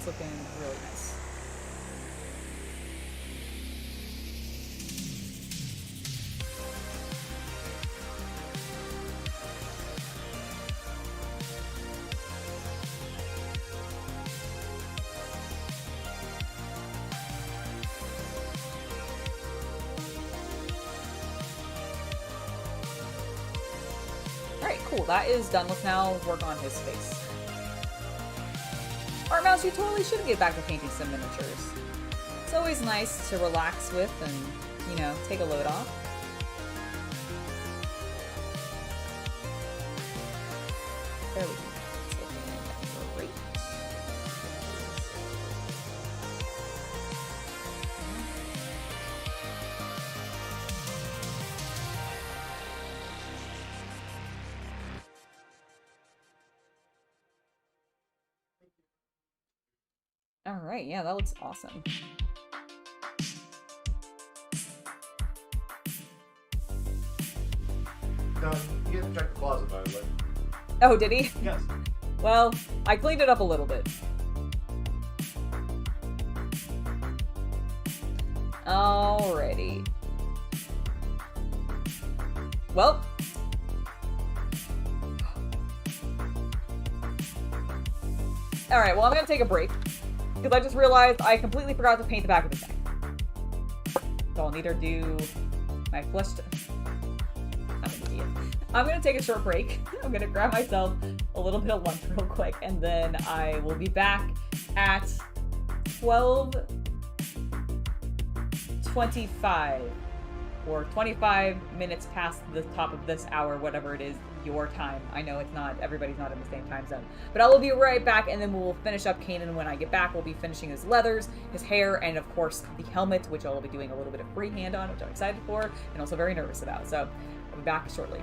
Looking really nice. Alright, cool. That is done. Let's now work on his face. Art Mouse, you totally should get back to painting some miniatures. It's always nice to relax with and, you know, take a load off. There we go. It's looking great. Alright, yeah, that looks awesome. He had to check the closet, by the way. Oh, did he? Yes. Well, I cleaned it up a little bit. Alrighty. Well. Alright, well I'm gonna take a break. Because I just realized I completely forgot to paint the back of the tank. So I'll neither do my flesh... I'm an idiot. I'm gonna take a short break. I'm gonna grab myself a little bit of lunch real quick, and then I will be back at 12:25 or 25 minutes past the top of this hour, whatever it is, your time. I know it's not, everybody's not in the same time zone. But I will be right back, and then we'll finish up Kanan when I get back. We'll be finishing his leathers, his hair, and of course the helmet, which I'll be doing a little bit of freehand on, which I'm excited for, and also very nervous about. So I'll be back shortly.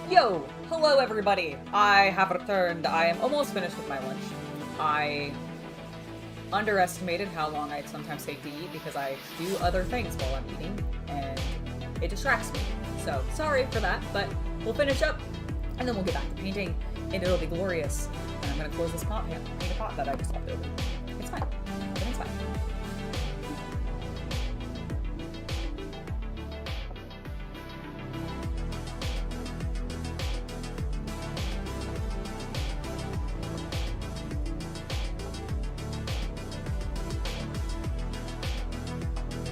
Yo! Hello everybody! I have returned. I am almost finished with my lunch. I underestimated how long I'd sometimes take to eat because I do other things while I'm eating, and it distracts me. So, sorry for that, but we'll finish up, and then we'll get back to painting, and it'll be glorious. And I'm gonna close this pot pan, paint a pot that I just left open. It's fine. Everything's fine.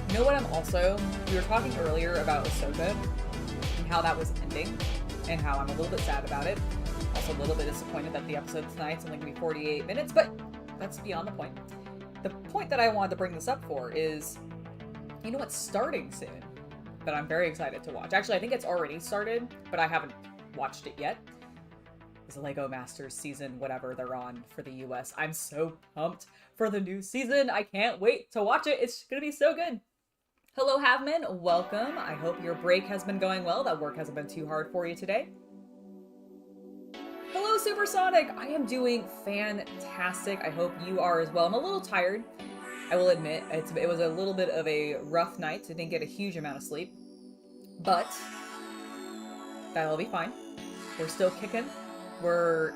You know what I'm also, we were talking earlier about Ahsoka and how that was ending and how I'm a little bit sad about it. Also a little bit disappointed that the episode tonight's only gonna be 48 minutes, but that's beyond the point. The point that I wanted to bring this up for is, you know what's starting soon that I'm very excited to watch. Actually, I think it's already started, but I haven't watched it yet. It's Lego Masters season, whatever they're on for the US. I'm so pumped for the new season. I can't wait to watch it. It's gonna be so good. Hello, Havman. Welcome. I hope your break has been going well. That work hasn't been too hard for you today. Hello, Supersonic. I am doing fantastic. I hope you are as well. I'm a little tired. I will admit, it was a little bit of a rough night. I didn't get a huge amount of sleep, but that'll be fine. We're still kicking. We're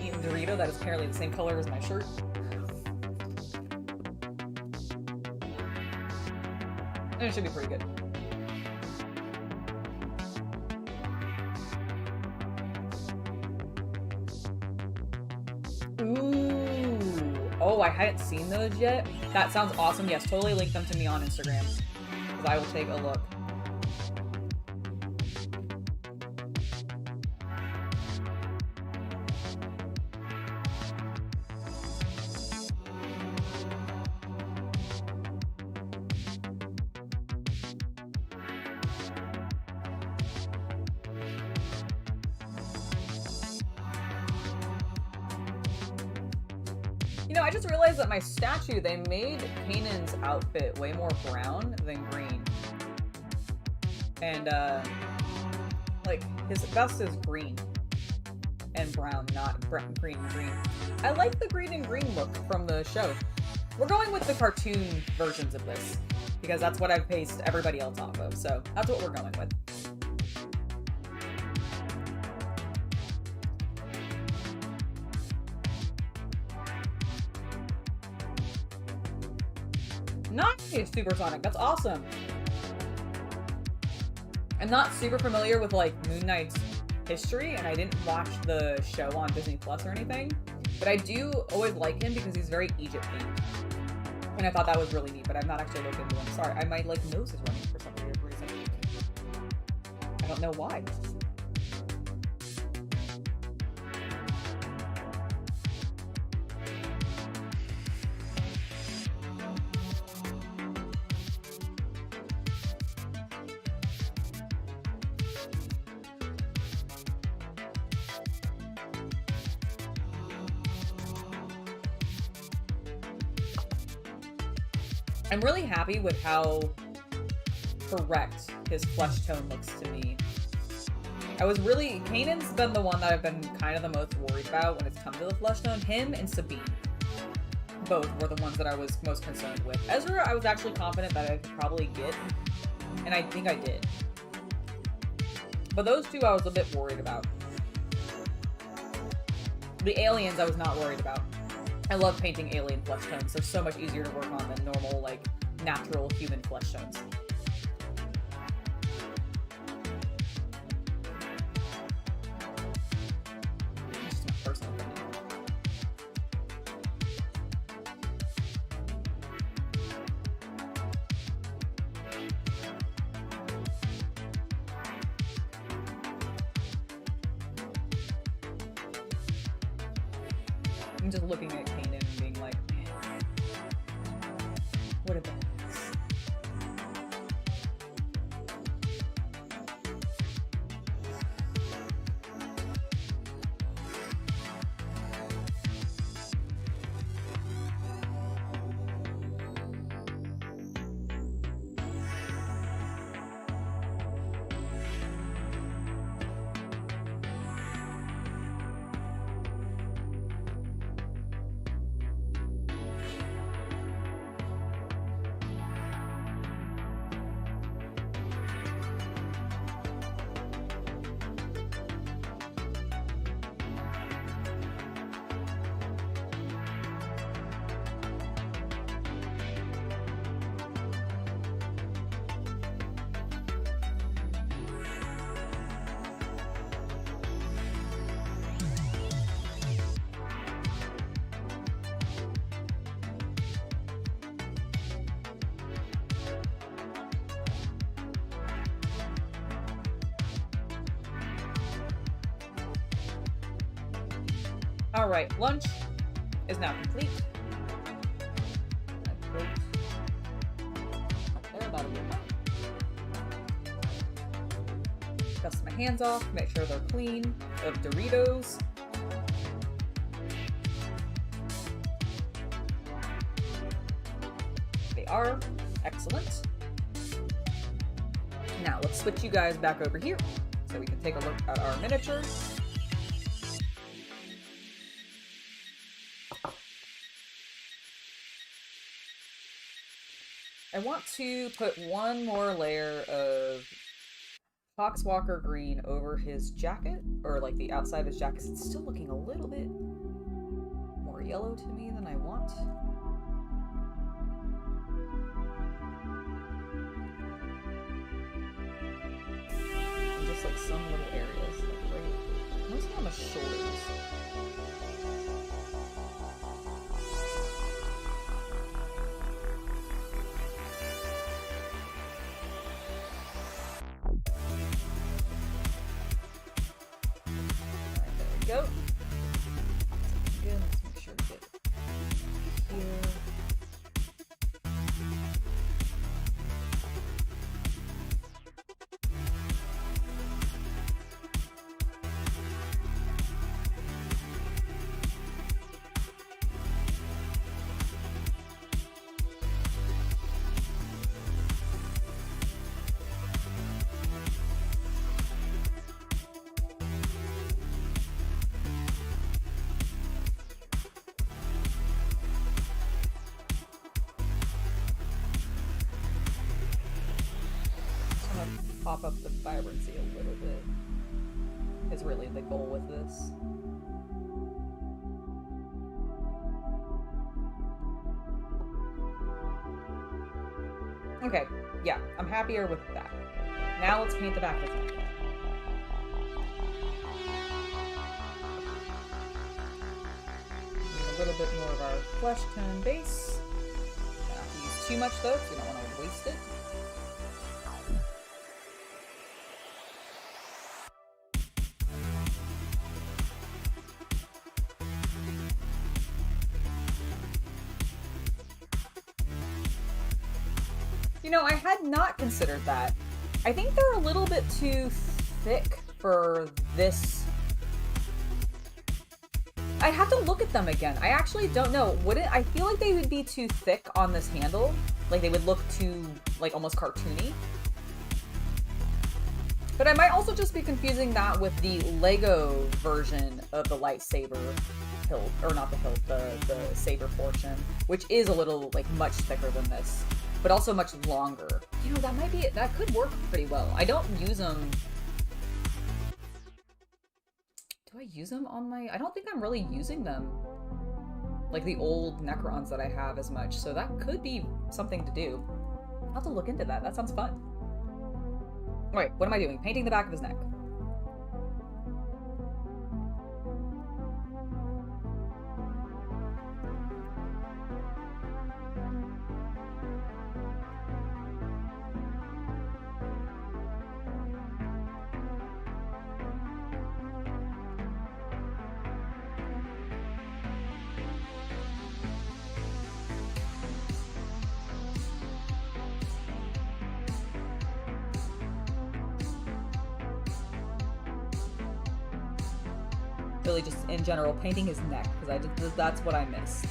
eating Dorito that is apparently the same color as my shirt. And it should be pretty good. Ooh. Oh, I hadn't seen those yet. That sounds awesome. Yes, totally link them to me on Instagram, because I will take a look. You know, I just realized that my statue, they made Kanan's outfit way more brown than green. And, like, his vest is green and brown, not green and green. I like the green and green look from the show. We're going with the cartoon versions of this, because that's what I've based everybody else off of, so that's what we're going with. Nice, Supersonic. That's awesome. I'm not super familiar with, like, Moon Knight's history, and I didn't watch the show on Disney Plus or anything, but I do always like him because he's very Egypt-themed. And I thought that was really neat, but I've not actually looked into him. Sorry, my, like, nose is running for some weird reason. I don't know why. I'm really happy with how correct his flesh tone looks to me. Kanan's been the one that I've been kind of the most worried about when it's come to the flesh tone. Him and Sabine. Both were the ones that I was most concerned with. Ezra, I was actually confident that I could probably get, and I think I did. But those two I was a bit worried about. The aliens I was not worried about. I love painting alien flesh tones. They're so much easier to work on than normal, like, natural human flesh tones. That's just my personal opinion. I'm just looking at Kanan and being like, man, what a badass. Alright, lunch is now complete. Up there, that'll be fine. Dust my hands off, make sure they're clean of Doritos. They are. Excellent. Now, let's switch you guys back over here so we can take a look at our miniatures. I want to put one more layer of Foxwalker green over his jacket, or like the outside of his jacket. It's still looking a little bit more yellow to me than I want. And just like some little areas, like right, mostly on the shoulders. Go. Good. Let's make sure to get here. Pop up the vibrancy a little bit is really the goal with this. Okay, yeah, I'm happier with that. Now let's paint the back of it. A little bit more of our flesh tone base. Don't have to use too much though, because we don't want to waste it. You know, I had not considered that. I think they're a little bit too thick for this. I'd have to look at them again. I actually don't know. I feel like they would be too thick on this handle. Like they would look too, like, almost cartoony. But I might also just be confusing that with the Lego version of the lightsaber hilt, or not the hilt, the saber portion, which is a little, like, much thicker than this. But also much longer. You know, that could work pretty well. I don't use them. Do I use them on my... I don't think I'm really using them. Like the old Necrons that I have as much. So that could be something to do. I'll have to look into that. That sounds fun. Alright, what am I doing? Painting the back of his neck. Really just in general painting his neck, because that's what I miss.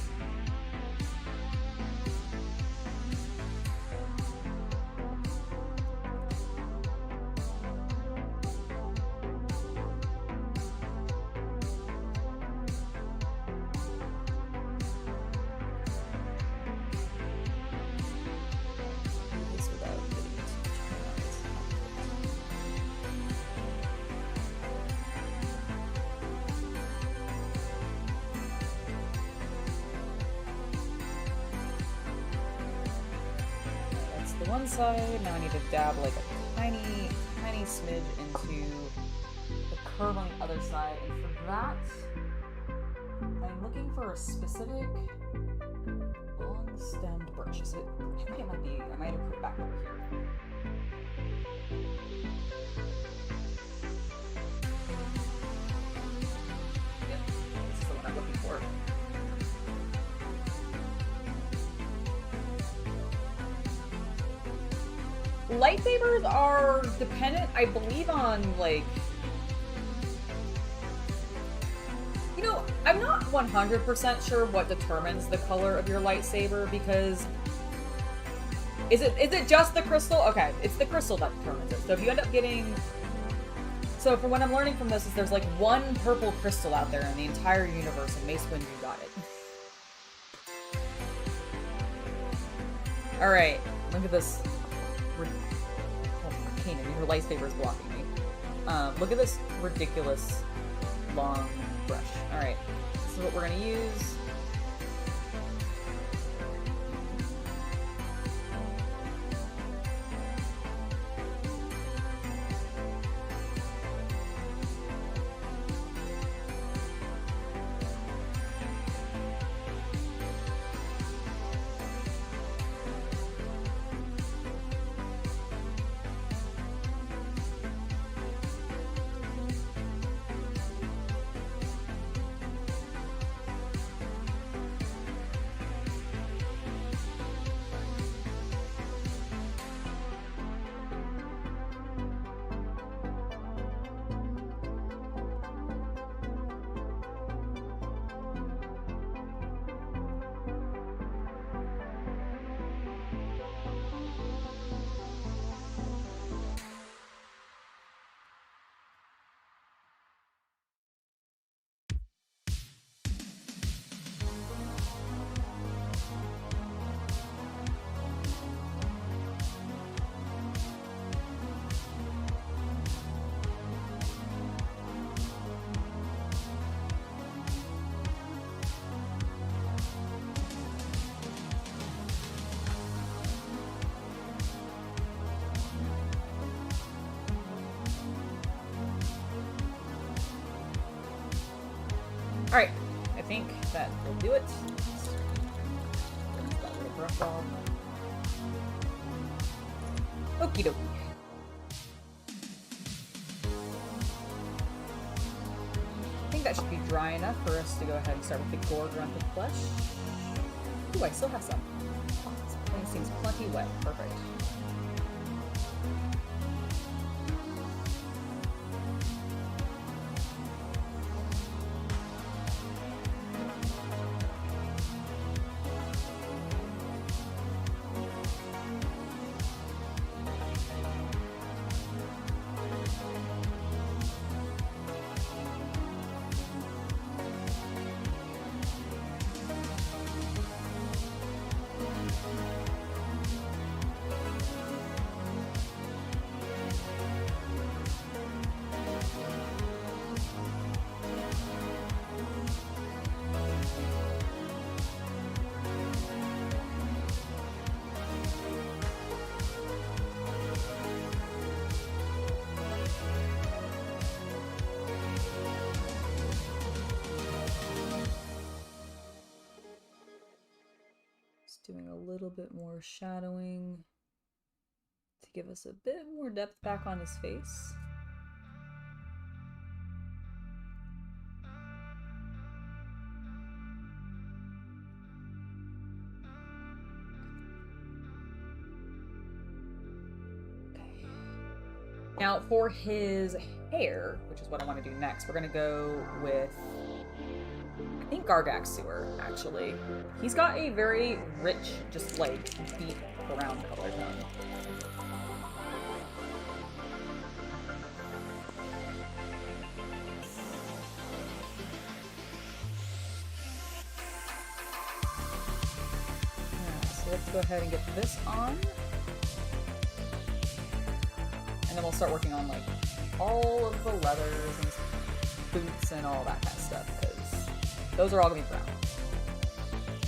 One side, now I need to dab like a tiny smidge into the curve on the other side, and for that, I'm looking for a specific long-stemmed birch. Is it? I think it might be. I might have put it back over here. Yep, this is the one I'm looking lightsabers are dependent, I believe, on, like... You know, I'm not 100% sure what determines the color of your lightsaber, because... Is it just the crystal? Okay, it's the crystal that determines it. So if you end up getting... So from what I'm learning from this is there's like one purple crystal out there in the entire universe, and Mace Windu got it. Alright, look at this. Oh, Kanan, your lightsaber is blocking me. Look at this ridiculous long brush. Alright, this is what we're gonna use. Alright, I think that will do it. That little brush off. Okie dokie. I think that should be dry enough for us to go ahead and start with the gore grunt of flesh. Ooh, I still have some. Oh, this thing seems plenty wet. Perfect. Doing a little bit more shadowing to give us a bit more depth back on his face. Okay. Now for his hair, which is what I want to do next, we're going to go with, I think, Gargak Sewer, actually. He's got a very rich, just like, deep brown color tone. So let's go ahead and get this on. And then we'll start working on, like, all of the leathers and boots and all that kind of stuff, because those are all gonna be brown.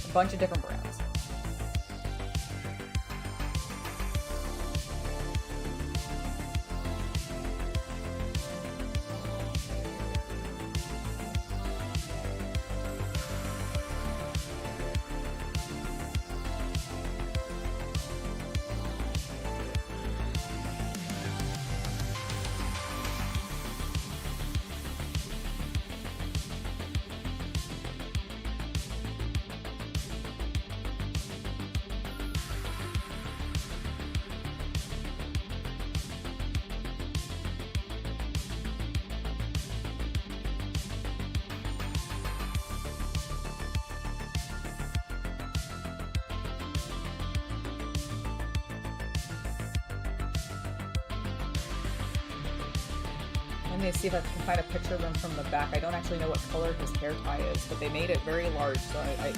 A bunch of different browns. Let me see if I can find a picture of him from the back. I don't actually know what color his hair tie is, but they made it very large, so I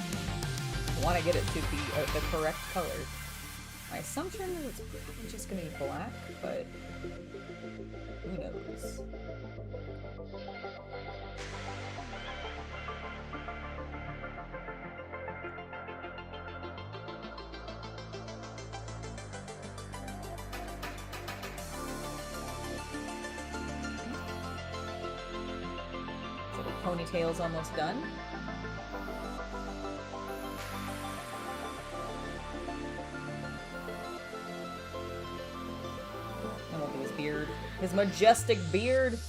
want to get it to be the correct color. My assumption is it's probably just going to be black, but who knows? So the ponytail's almost done. Beard. His majestic beard.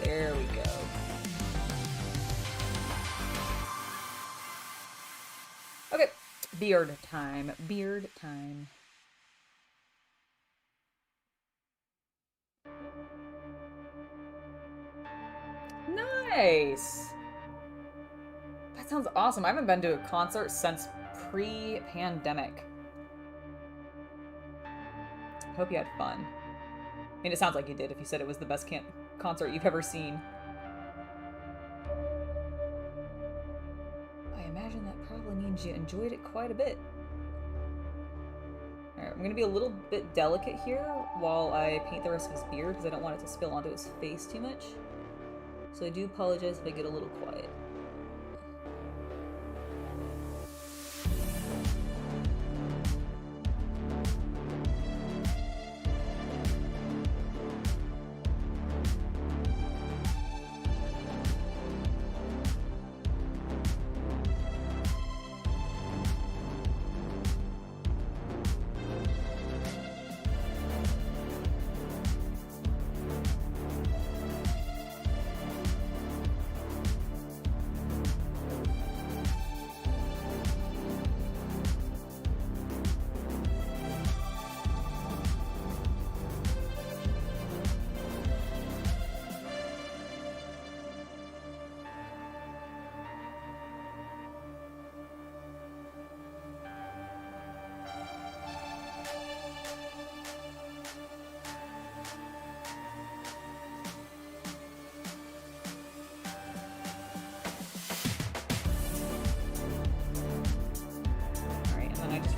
There we go. Okay, beard time. Beard time. Nice! That sounds awesome. I haven't been to a concert since pre-pandemic. Hope you had fun. I mean, it sounds like you did if you said it was the best concert you've ever seen. I imagine that probably means you enjoyed it quite a bit. Alright, I'm going to be a little bit delicate here while I paint the rest of his beard because I don't want it to spill onto his face too much. So I do apologize if I get a little quiet.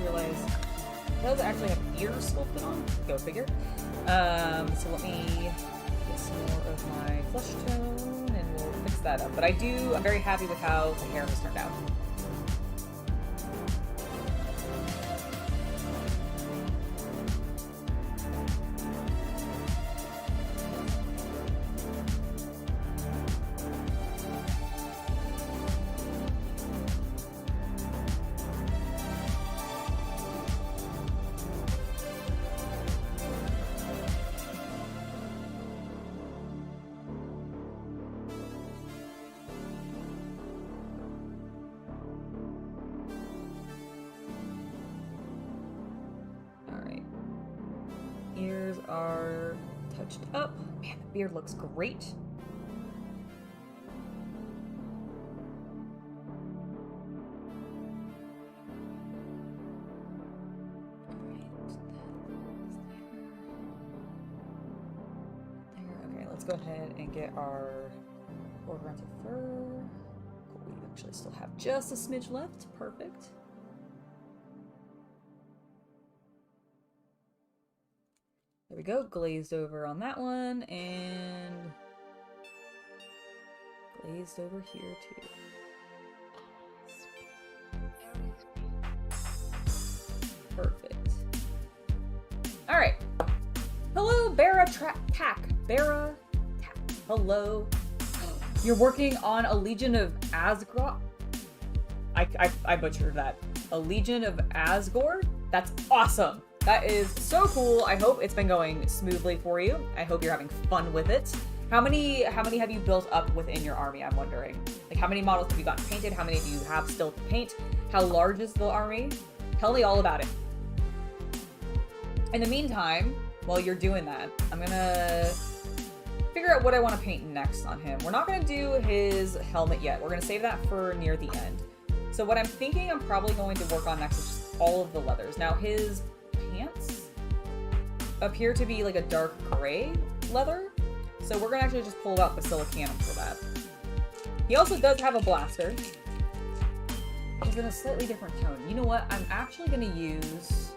Realize it does actually have ears sculpted on. Go figure. So let me get some more of my flesh tone and we'll fix that up. But I'm very happy with how the hair has turned out. Ears are touched up. Man, the beard looks great. Okay, let's go ahead and get our border onto fur. Cool, we actually still have just a smidge left. Perfect. There we go, glazed over on that one, and glazed over here too. Perfect. Alright. Hello, Barra Tack. Barra Tack. Hello. You're working on a Legion of Asgore? I butchered that. A Legion of Asgore? That's awesome. That is so cool. I hope it's been going smoothly for you. I hope you're having fun with it. How many have you built up within your army, I'm wondering? Like, how many models have you gotten painted? How many do you have still to paint? How large is the army? Tell me all about it. In the meantime, while you're doing that, I'm gonna figure out what I want to paint next on him. We're not gonna do his helmet yet. We're gonna save that for near the end. So what I'm thinking I'm probably going to work on next is just all of the leathers. Now his pants appear to be like a dark gray leather. So we're gonna actually just pull out Basilic Cannon for that. He also does have a blaster. He's in a slightly different tone. You know what? I'm actually gonna use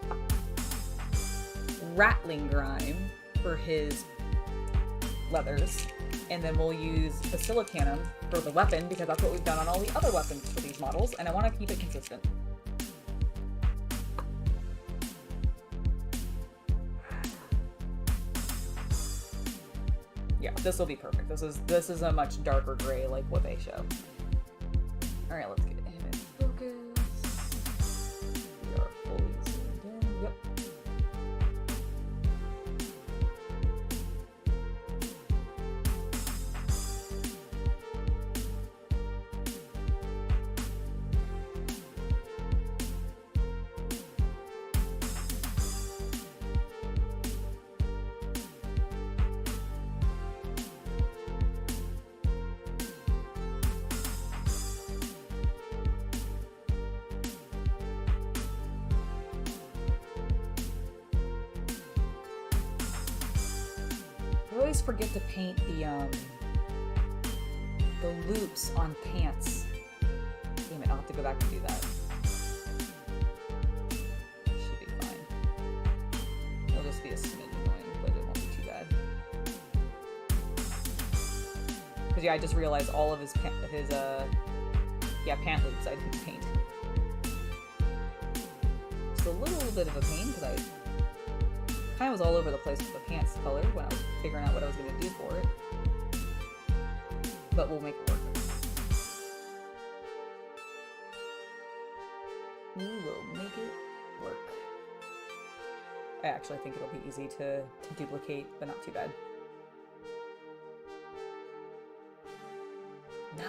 Rattling Grime for his leathers. And then we'll use Basilic Cannon for the weapon, because that's what we've done on all the other weapons for these models, and I want to keep it consistent. Yeah, this will be perfect. This is a much darker gray like what they show. Alright, let's get him in focus. We are fully zoomed in. Yep. I always forget to paint the loops on pants. Damn it, I'll have to go back and do that. Should be fine. It'll just be a smidge annoying, but it won't be too bad. Because yeah, I just realized all of his pant loops I didn't paint. It's a little bit of a pain because I kind of was all over the place with the pants color when I was figuring out what I was going to do for it. But we'll make it work. We will make it work. I actually think it'll be easy to duplicate, but not too bad.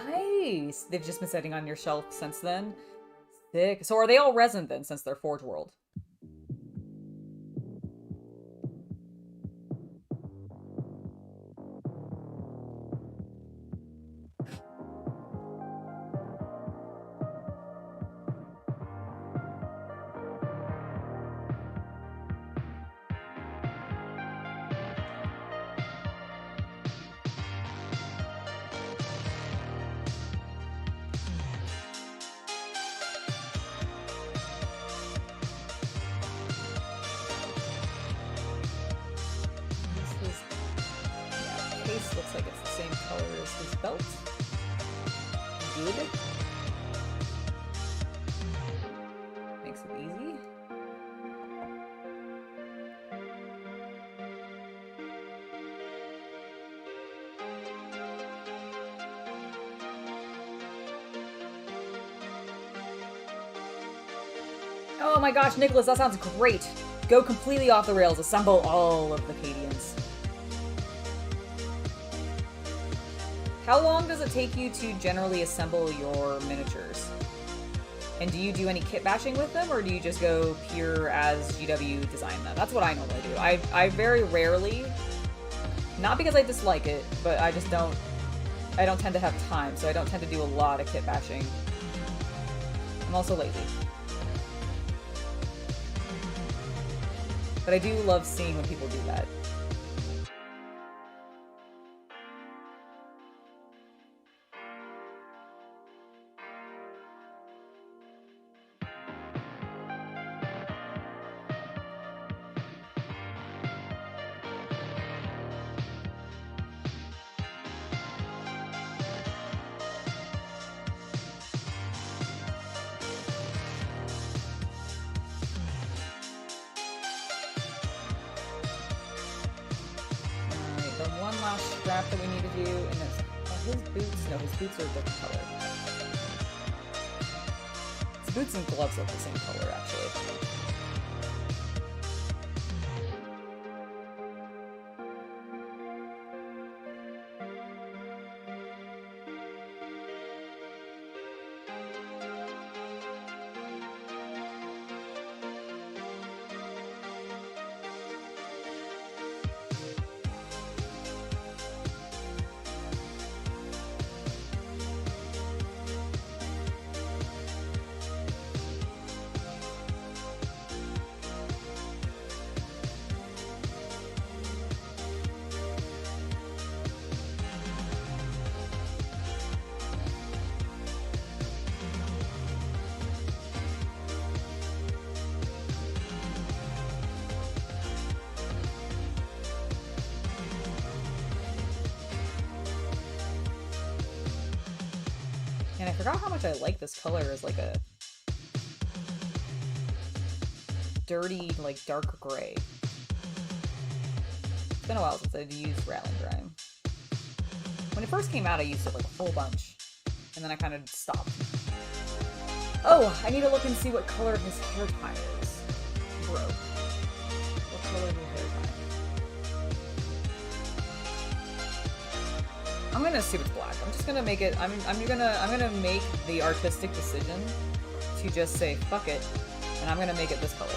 Nice! They've just been sitting on your shelf since then. Sick. So are they all resin then, since they're Forge World? Looks like it's the same color as his belt. Good. Makes it easy. Oh my gosh, Nicholas, that sounds great. Go completely off the rails. Assemble all of the Cadians. How long does it take you to generally assemble your miniatures? And do you do any kit bashing with them, or do you just go pure as GW design them? That's what I normally do. I very rarely, not because I dislike it, but I just don't tend to have time, so I don't tend to do a lot of kit bashing. I'm also lazy. But I do love seeing when people do that. One last strap that we need to do, and it's his boots. No, his boots are a different color. His boots and gloves look the same color, actually. forgot how much I like this color as like a dirty, like dark gray. It's been a while since I've used Rattling Grime. When it first came out, I used it like a whole bunch, and then I kind of stopped. Oh, I need to look and see what color his hair tie is. Bro. What color is his hair tie? I'm gonna assume it's black. I'm just gonna make it, I'm gonna make the artistic decision to just say fuck it, and I'm gonna make it this color.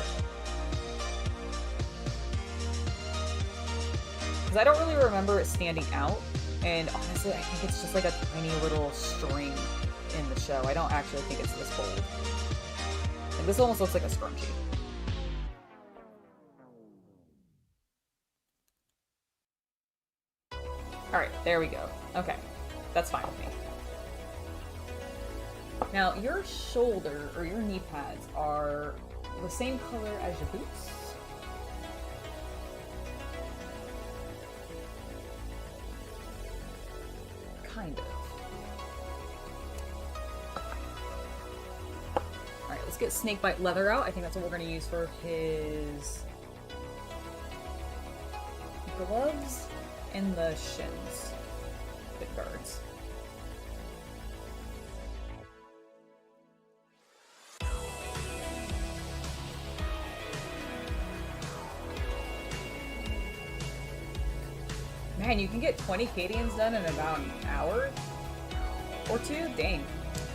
Because I don't really remember it standing out, and honestly I think it's just like a tiny little string in the show. I don't actually think it's this bold. And this almost looks like a scrunchie. Alright, there we go. Okay. That's fine with me. Now, your shoulder, or your knee pads, are the same color as your boots. Kind of. Alright, let's get snakebite leather out. I think that's what we're going to use for his gloves and the shins. Big guards. Man, you can get 20 Cadians done in about an hour or two? Dang.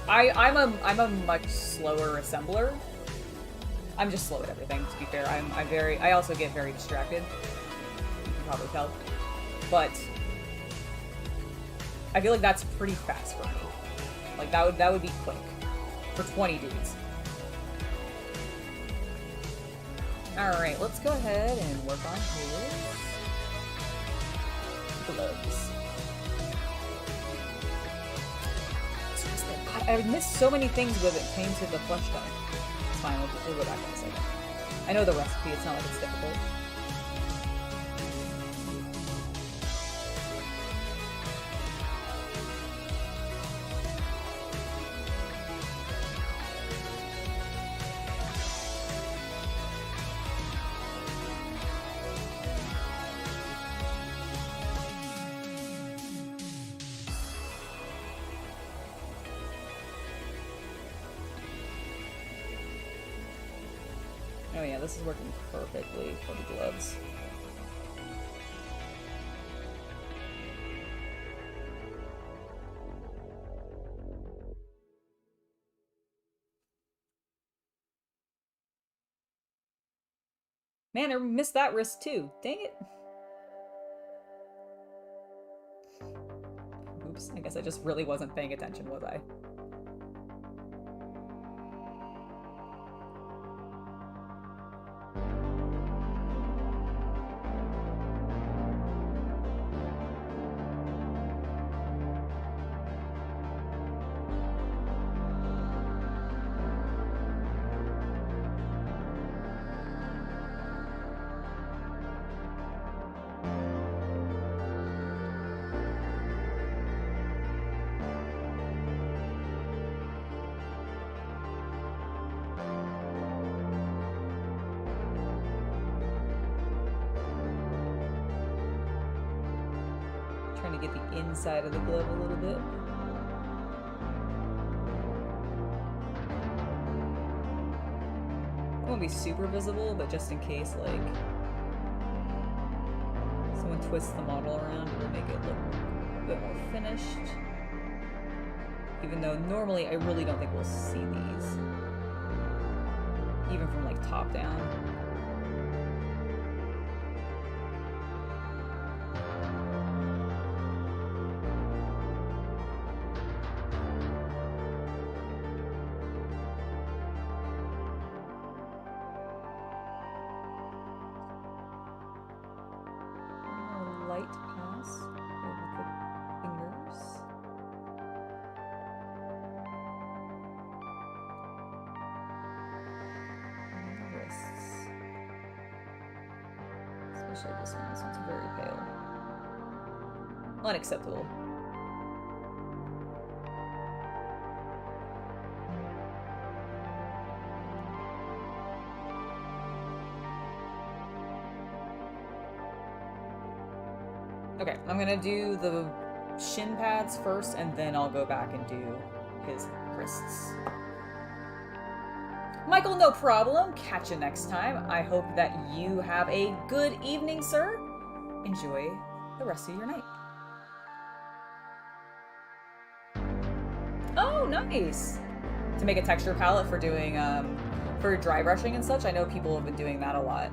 I'm a much slower assembler. I'm just slow at everything, to be fair. I also get very distracted. You can probably tell. But I feel like that's pretty fast for me. Like that would be quick. For 20 dudes. Alright, let's go ahead and work on his gloves. God, I missed so many things when it came to the flesh tone. It's fine, we'll go back in a second. I know the recipe, it's not like it's difficult. Oh yeah, this is working perfectly for the gloves. Man, I missed that wrist too. Dang it. Oops, I guess I just really wasn't paying attention, was I? Trying to get the inside of the glove a little bit. It won't be super visible, but just in case, like, someone twists the model around, it'll make it look a bit more finished. Even though normally I really don't think we'll see these. Even from, like, top down. Light pass over the fingers. And the wrists. Especially this one. This one's very pale. Unacceptable. Okay, I'm gonna do the shin pads first, and then I'll go back and do his wrists. Michael, no problem. Catch you next time. I hope that you have a good evening, sir. Enjoy the rest of your night. Oh, nice! To make a texture palette for doing, for dry brushing and such. I know people have been doing that a lot.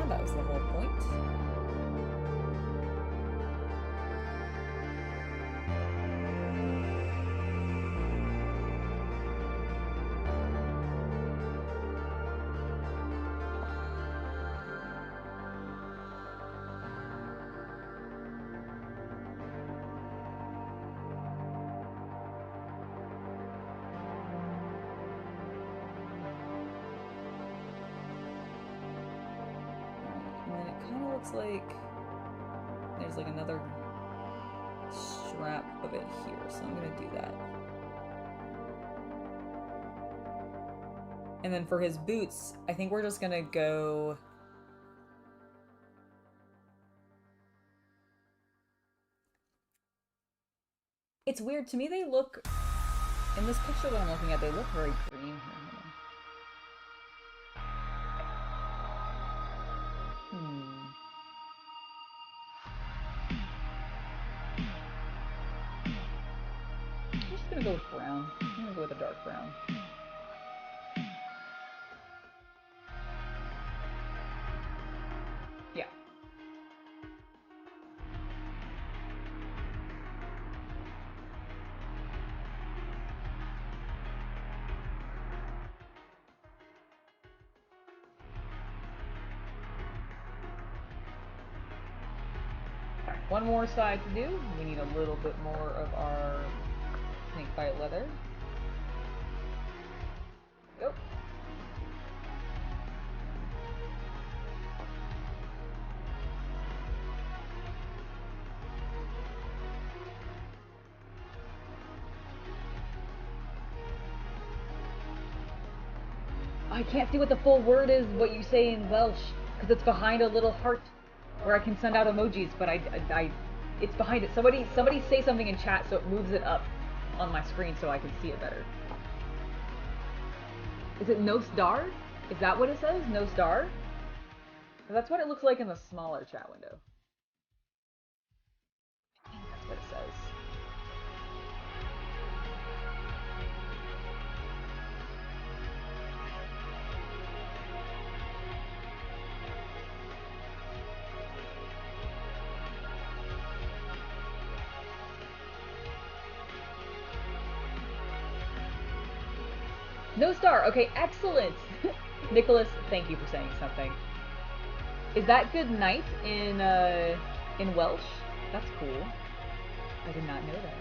That was the whole point. Looks like there's like another strap of it here, so I'm gonna do that. And then for his boots, I think we're just gonna go... It's weird, to me they look, in this picture that I'm looking at, they look very green here. I'm gonna go with brown. I'm gonna go with a dark brown. Yeah. Alright, one more side to do. We need a little bit more of our snakebite leather. Go. I can't see what the full word is, what you say in Welsh, because it's behind a little heart where I can send out emojis, but it's behind it. Somebody say something in chat so it moves it up on my screen so I can see it better. Is it no star? Is that what it says? No star? That's what it looks like in the smaller chat window. I think that's what it says. No star. Okay, excellent. Nicholas, thank you for saying something. Is that good night in Welsh? That's cool. I did not know that.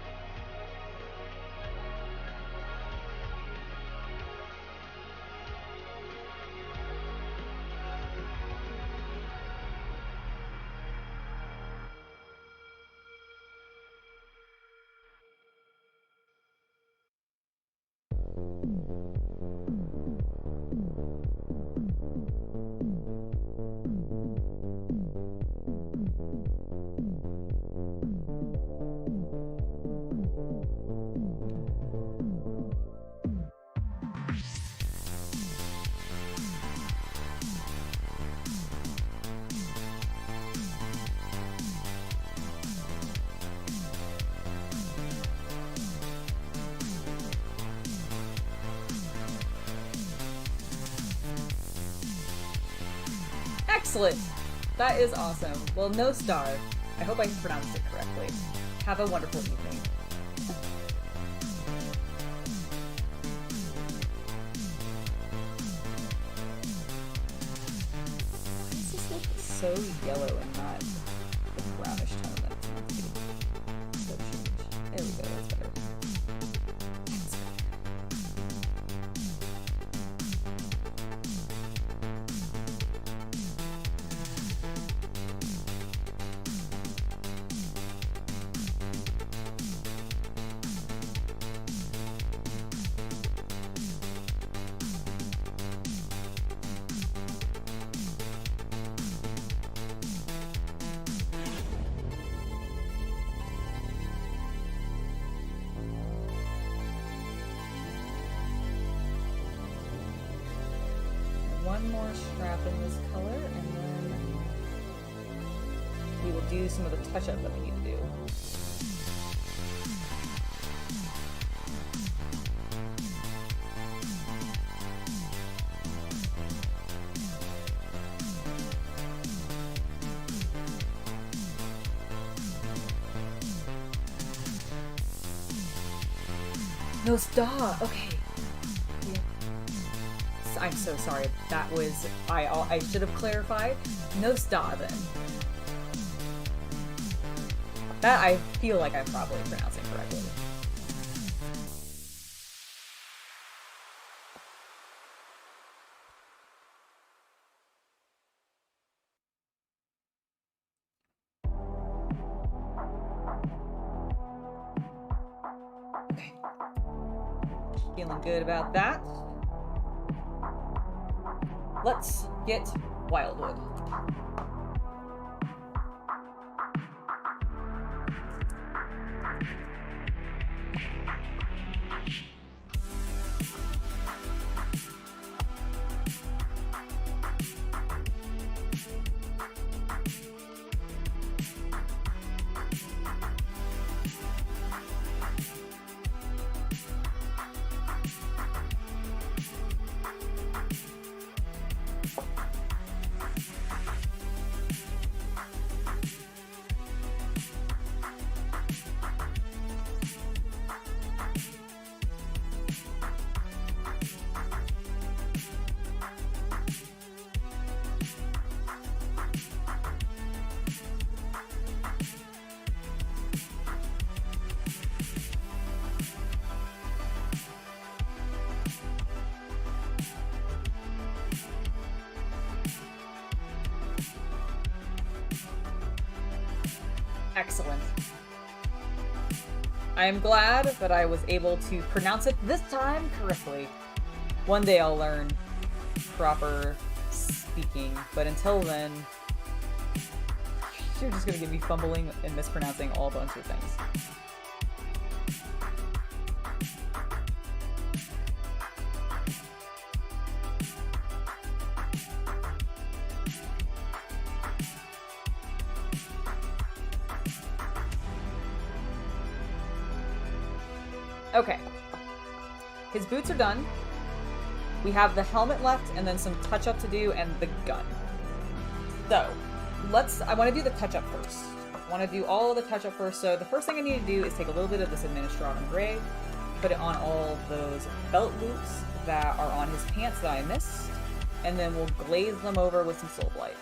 Excellent! That is awesome. Well, no star. I hope I pronounced it correctly. Have a wonderful evening. Why does this look so yellow and not the brownish tone that it's meant to be? So strange. There we go, that's better. That's better. One more strap in this color, and then we will do some of the touch-up that we need to do. No star. Okay. I'm so sorry. That was I should have clarified. No star then. That I feel like I'm probably pronouncing correctly. Okay. Feeling good about that. Let's get Wildwood. Excellent. I am glad that I was able to pronounce it this time correctly. One day I'll learn proper speaking, but until then, you're just gonna get me fumbling and mispronouncing all a bunch of things. Okay. His boots are done. We have the helmet left and then some touch-up to do and the gun. So, I want to do the touch-up first. I want to do all of the touch-up first. So the first thing I need to do is take a little bit of this Administratum Gray, put it on all those belt loops that are on his pants that I missed, and then we'll glaze them over with some Soul Blight.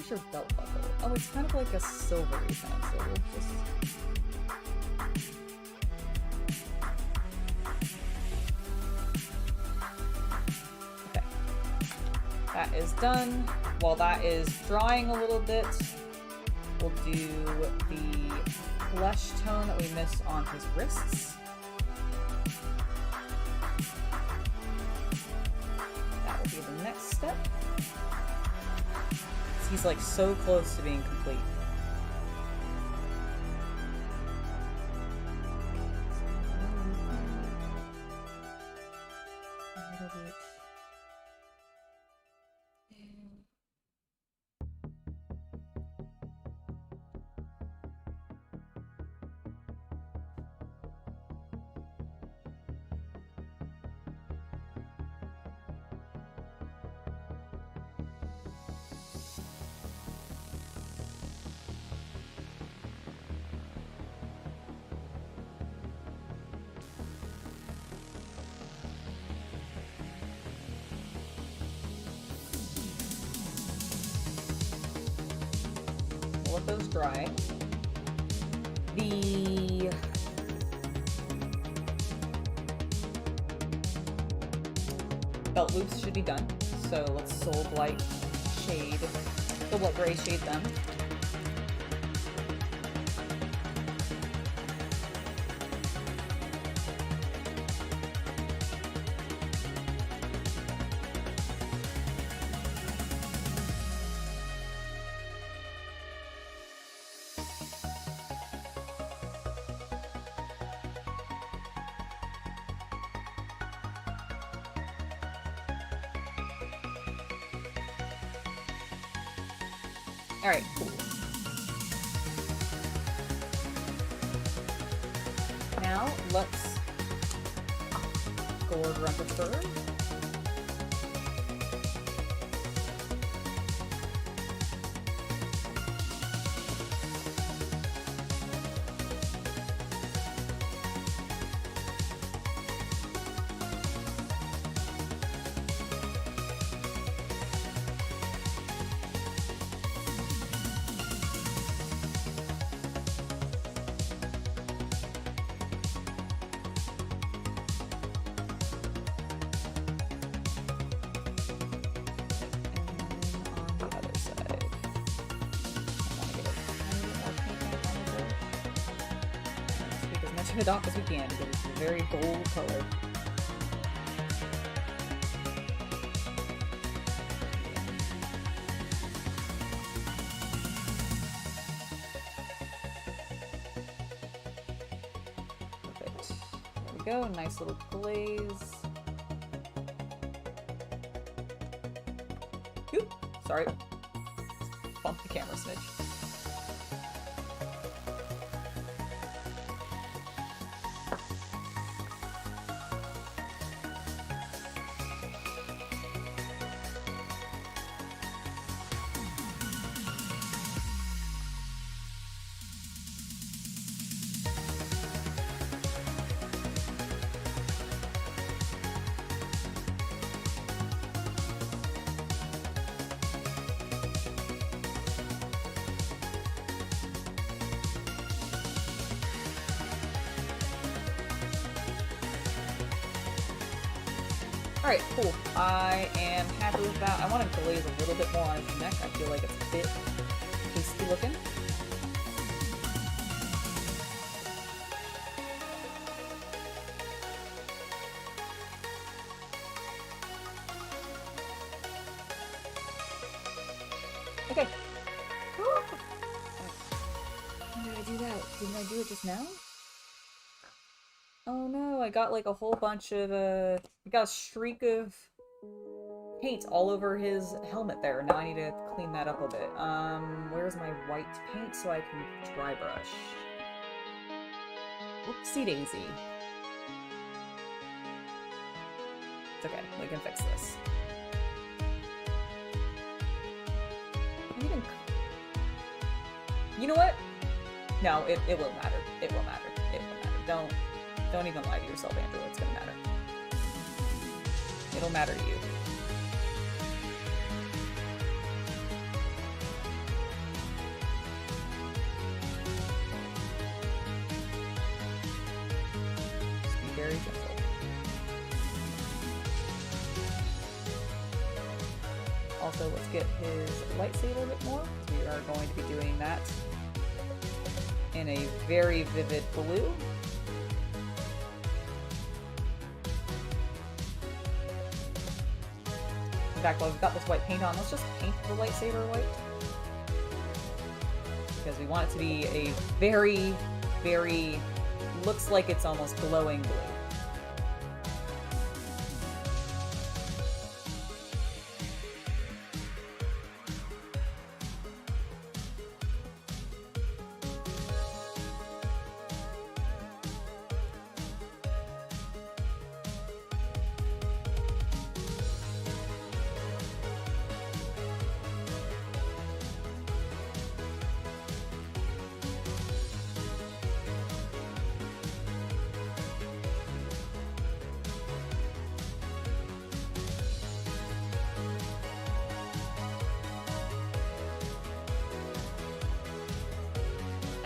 Your belt buckle. Oh, it's kind of like a silvery thing, so we'll just... Okay. That is done. While that is drying a little bit, we'll do the flesh tone that we missed on his wrists. That will be the next step. He He's like so close to being complete. Let those dry. The belt loops should be done. So let's Soul Blight shade, Soul Blight Gray shade them. Alright, cool. Now, let's gourd Rumpelstiltskin. It off as we can because it's a very gold color. Perfect. There we go. Nice little glaze. Oop, sorry. Bumped the camera smidge. Alright, cool. I am happy with that. I want to glaze a little bit more on his neck. I feel like it's a bit pasty looking. Okay. When did I do that? Didn't I do it just now? Oh no, I got like a whole bunch of, I got a streak of paint all over his helmet there. Now I need to clean that up a bit. Where's my white paint so I can dry brush? Whoopsie daisy. It's okay, we can fix this. You know what? No, it will matter. It will matter. It will matter. Don't even lie to yourself, Andrew. It's gonna matter. It'll matter to you. Just be very gentle. Also, let's get his lightsaber a bit more. We are going to be doing that in a very vivid blue. In fact, while we've got this white paint on, let's just paint the lightsaber white. because we want it to be a very, very, looks like it's almost glowing blue.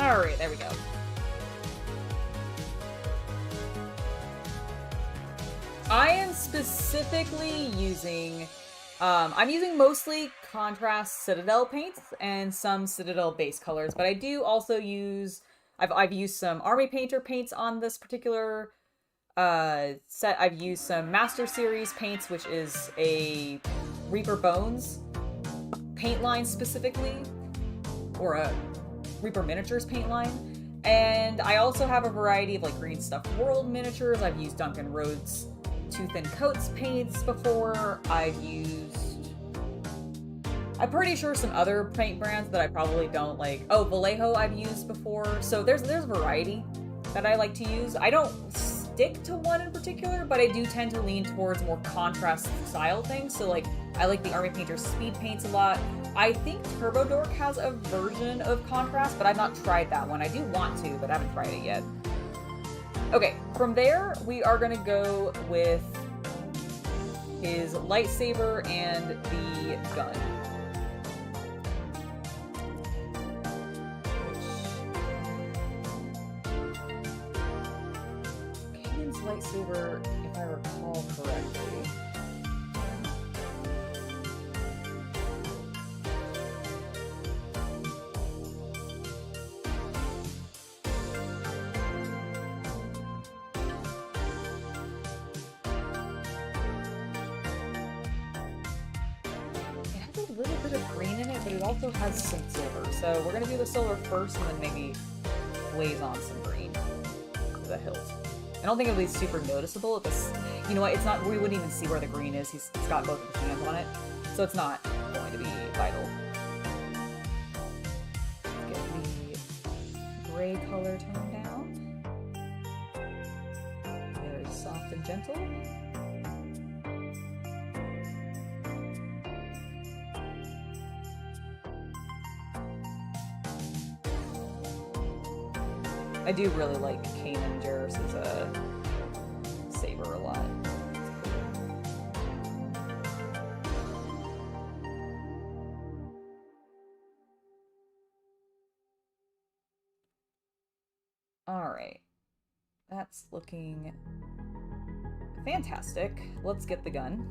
Alright, there we go. I am specifically using, I'm using mostly contrast Citadel paints and some Citadel base colors, but I do also use, I've used some Army Painter paints on this particular set. I've used some Master Series paints, which is a Reaper Bones paint line specifically, or a Reaper Miniatures paint line. And I also have a variety of like Green Stuff World miniatures. I've used Duncan Rhodes Tooth and Coats paints before. I'm pretty sure some other paint brands that I probably don't like. Oh, Vallejo I've used before. So there's a variety that I like to use. I don't stick to one in particular, but I do tend to lean towards more contrast style things. So like, I like the Army Painter speed paints a lot. I think Turbo Dork has a version of contrast, but I've not tried that one. I do want to, but I haven't tried it yet. Okay, from there, we are gonna go with his lightsaber and the gun. Kanan's lightsaber, if I recall correctly. It also has some silver, so we're gonna do the silver first and then maybe glaze on some green to the hilt. I don't think it'll be super noticeable if this, you know what, it's not, we wouldn't even see where the green is. He's got both of his hands on it, so it's not going to be vital. Get the gray color tone down. Very soft and gentle. I do really like Kanan Jarrus's saber a lot. Alright. That's looking fantastic. Let's get the gun.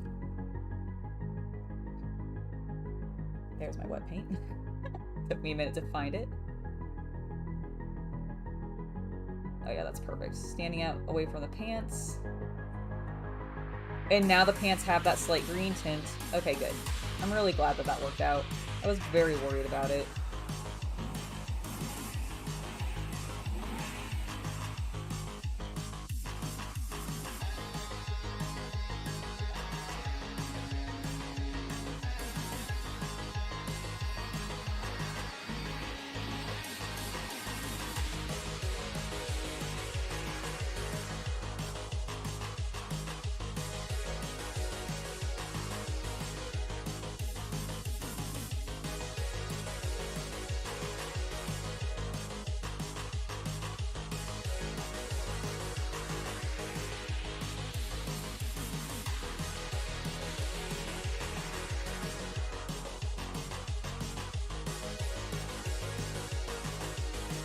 There's my wet paint. Took me a minute to find it. Oh yeah, that's perfect. Standing out away from the pants. And now the pants have that slight green tint. Okay, good. I'm really glad that that worked out. I was very worried about it.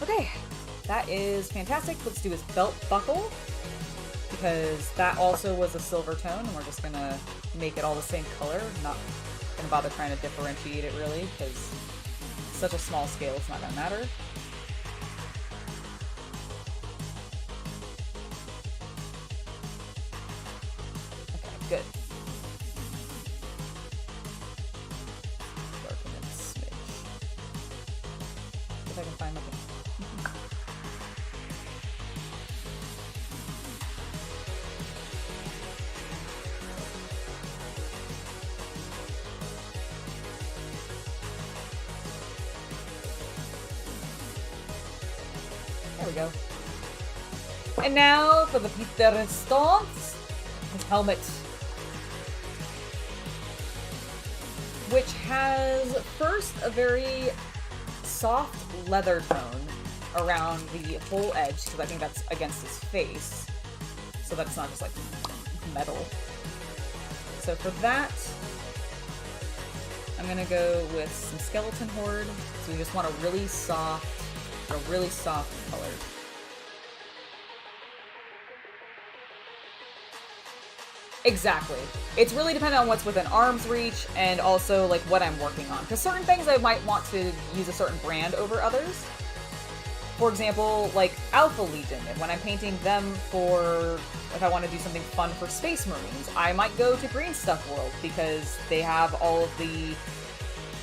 Okay, that is fantastic. Let's do his belt buckle, because that also was a silver tone, and we're just gonna make it all the same color. Not gonna bother trying to differentiate it really, because it's such a small scale, it's not gonna matter. Okay, good. Darken it a smidge. If I can find There we go. And now for the piece de resistance, his helmet. Which has first a very soft leather tone around the whole edge, because I think that's against his face. So that's not just like metal. So for that, I'm gonna go with some skeleton horde. So we just want a really soft color. Exactly. It's really dependent on what's within arm's reach and also like what I'm working on. Because certain things I might want to use a certain brand over others. For example, like Alpha Legion, and when I'm painting them for, if I want to do something fun for Space Marines, I might go to Green Stuff World because they have all of the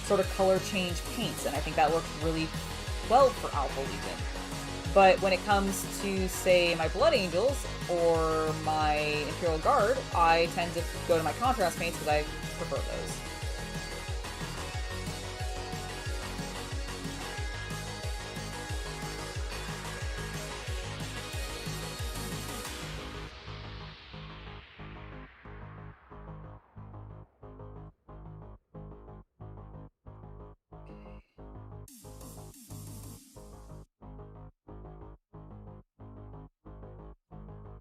sort of color change paints, and I think that works really well for Alpha Legion. But when it comes to, say, my Blood Angels or my Imperial Guard, I tend to go to my contrast paints because I prefer those.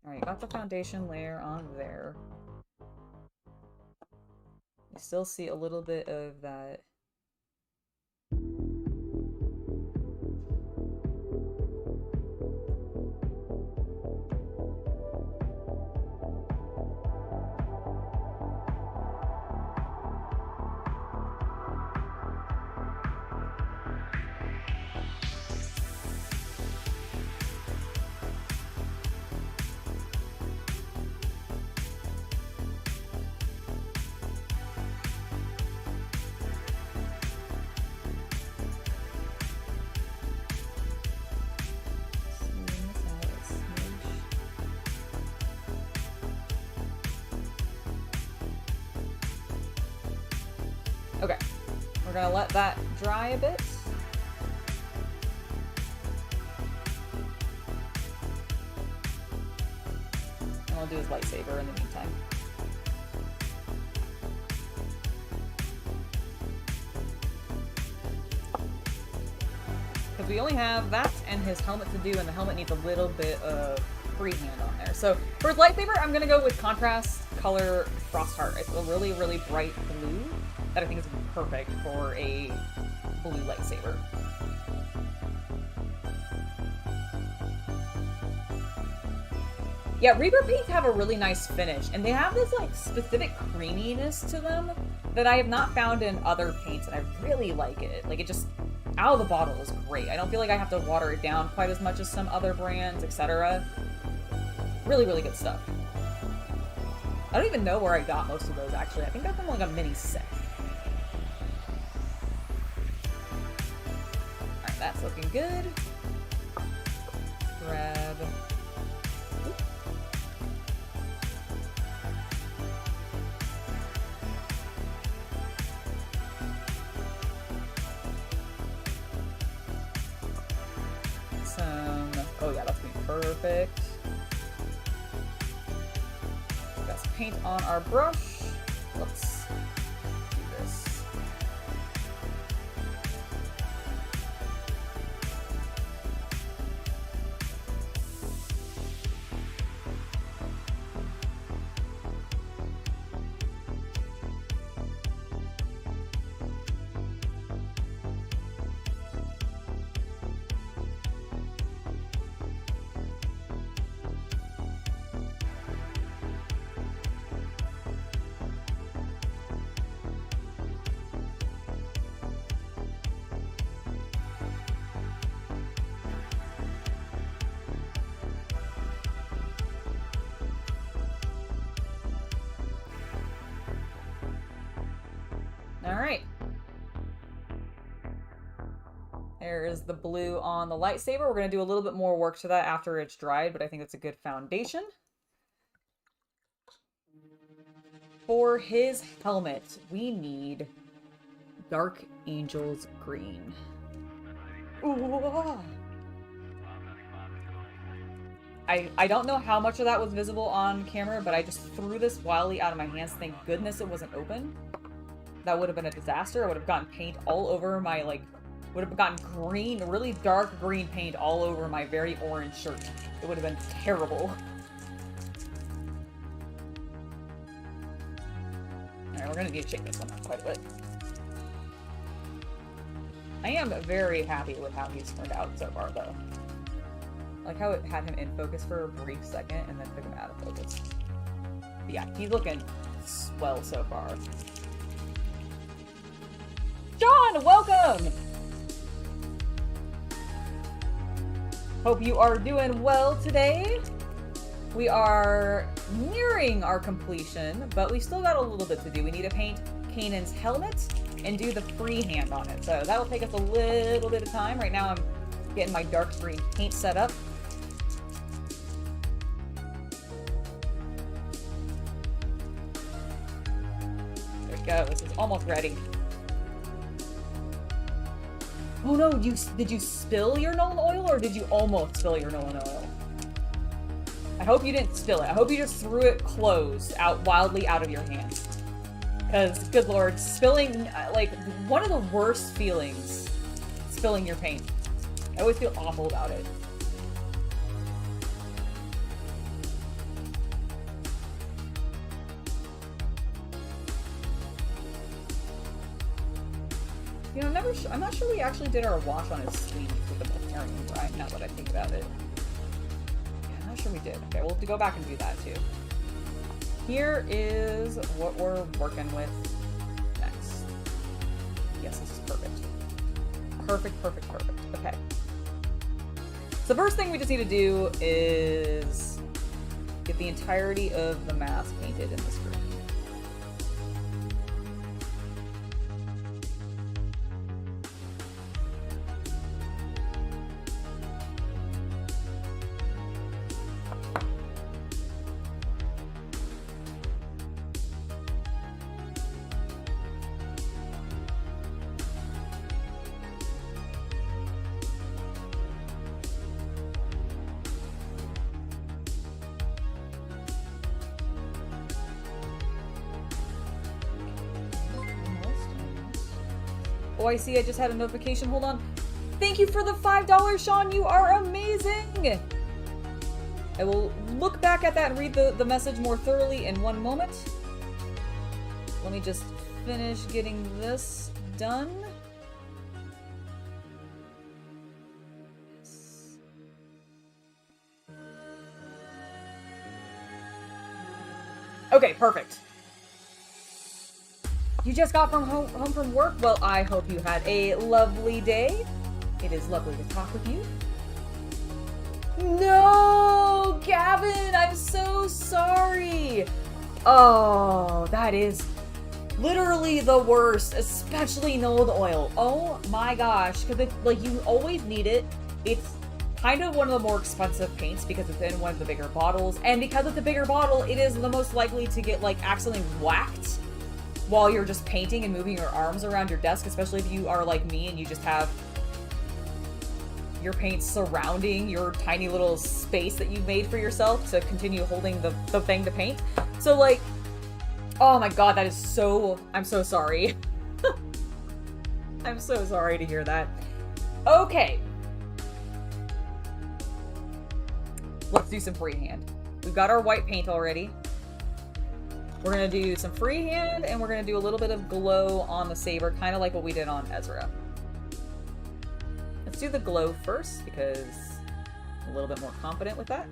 Alright, got the foundation layer on there. You still see a little bit of that. Okay, we're gonna let that dry a bit. And we'll do his lightsaber in the meantime. Because we only have that and his helmet to do, and the helmet needs a little bit of freehand on there. So for his lightsaber, I'm gonna go with contrast color Frostheart. It's a really, really bright blue that I think is perfect for a blue lightsaber. Yeah, Reaper paints have a really nice finish, and they have this like specific creaminess to them that I have not found in other paints, and I really like it. Like, it just, out of the bottle is great. I don't feel like I have to water it down quite as much as some other brands, etc. Really, really good stuff. I don't even know where I got most of those, actually. I think they're from like a mini set. Alright, that's looking good. Grab... oh yeah, that's gonna be perfect. Got some paint on our brush. Let's do this. Alright. There's the blue on the lightsaber. We're going to do a little bit more work to that after it's dried, but I think it's a good foundation. For his helmet, we need Dark Angel's Green. Ooh. I don't know how much of that was visible on camera, but I just threw this wildly out of my hands. Thank goodness it wasn't open. That would have been a disaster. I would have gotten paint all over my, like, would have gotten green, really dark green paint all over my very orange shirt. It would have been terrible. Alright, we're gonna need to shake this one up quite a bit. I am very happy with how he's turned out so far, though. Like how it had him in focus for a brief second and then took him out of focus. But yeah, he's looking swell so far. John, welcome! Hope you are doing well today. We are nearing our completion, but we still got a little bit to do. We need to paint Kanan's helmet and do the freehand on it. So that'll take us a little bit of time. Right now I'm getting my dark green paint set up. There we go. This is almost ready. Oh no, did you spill your Nolan oil or did you almost spill your Nolan oil? I hope you didn't spill it. I hope you just threw it closed wildly out of your hands. Because, good lord, spilling, like, one of the worst feelings, spilling your paint. I always feel awful about it. You know, I'm not sure we actually did our wash on his sleeve with the Bulgarian brine, now that I think about it. Yeah, I'm not sure we did. Okay, we'll have to go back and do that too. Here is what we're working with next. Yes, this is perfect. Perfect, perfect, perfect. Okay. So the first thing we just need to do is get the entirety of the mask painted in this group. Oh, I see. I just had a notification. Hold on. Thank you for the $5, Sean. You are amazing. I will look back at that and read the message more thoroughly in one moment. Let me just finish getting this done. Yes. Okay, perfect. You just got home from work? Well, I hope you had a lovely day. It is lovely to talk with you. No, Gavin, I'm so sorry. Oh, that is literally the worst, especially Nolan oil. Oh my gosh, because like you always need it. It's kind of one of the more expensive paints because it's in one of the bigger bottles, and because it's a bigger bottle, it is the most likely to get like accidentally whacked while you're just painting and moving your arms around your desk, especially if you are like me and you just have your paint surrounding your tiny little space that you've made for yourself to continue holding the thing to paint. So like, oh my god, that is so, I'm so sorry. I'm so sorry to hear that. Okay. Let's do some freehand. We've got our white paint already. We're going to do some freehand, and we're going to do a little bit of glow on the saber, kind of like what we did on Ezra. Let's do the glow first, because I'm a little bit more confident with that.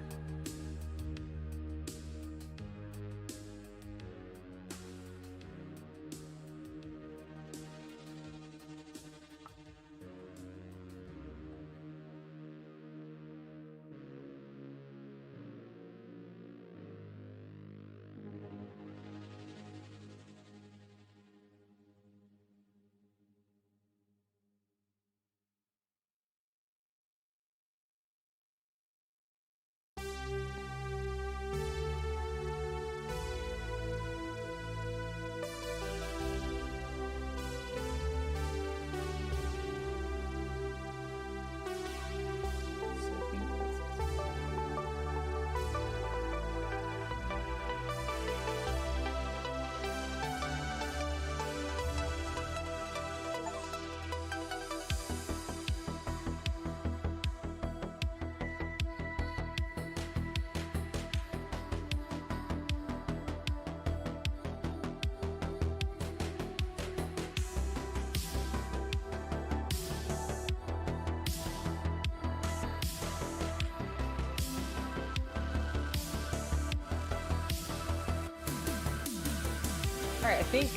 Alright, I think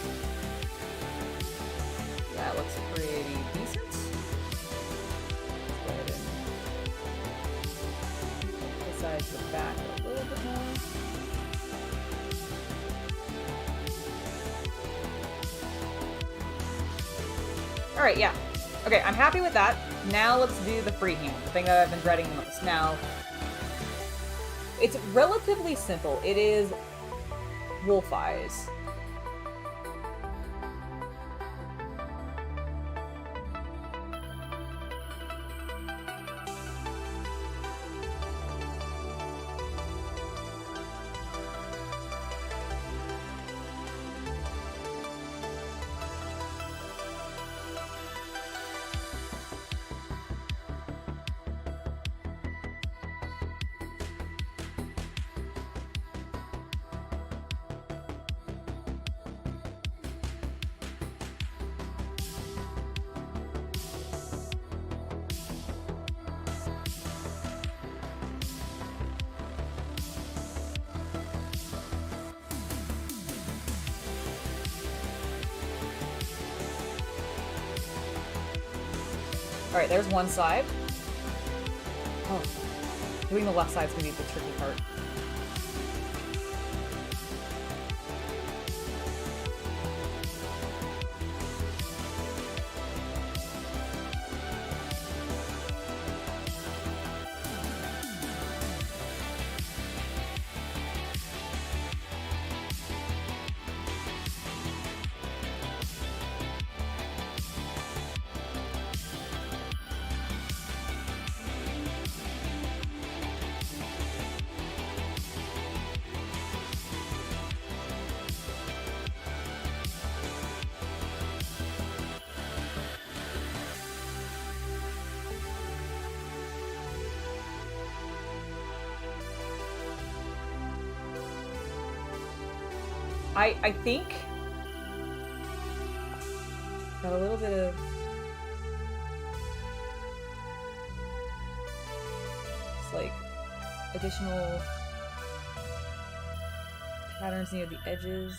that looks pretty decent. Let's go ahead and emphasize the back a little bit more. Alright, yeah. Okay, I'm happy with that. Now let's do the freehand, the thing that I've been dreading the most. Now, it's relatively simple. It is wolf eyes. Alright, there's one side. Oh. Doing the left side's gonna be the tricky part. I think got a little bit of just like additional patterns near the edges.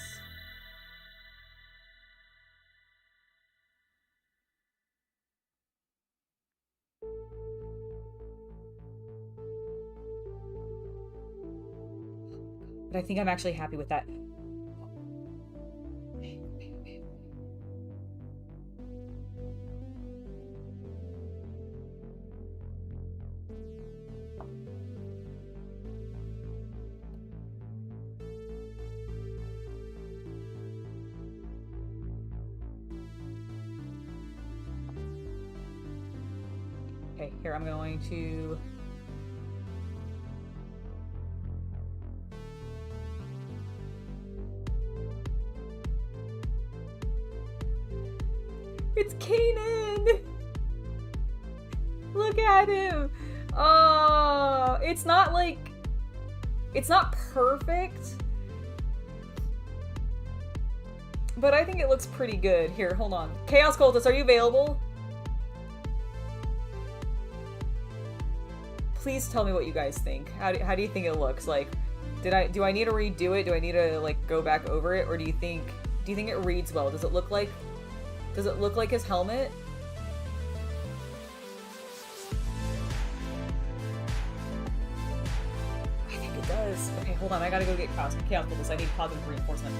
But I think I'm actually happy with that. Okay, here I'm going to It's Kanan! Look at him! Oh, it's not like... It's not perfect. But I think it looks pretty good. Here, hold on. Chaos Cultist, are you available? Please tell me what you guys think. How do you think it looks? Like, do I need to redo it? Do I need to like go back over it? Or do you think it reads well? Does it look like his helmet? I think it does. Okay, hold on. I gotta go get Chaos Cultist. I need positive reinforcement.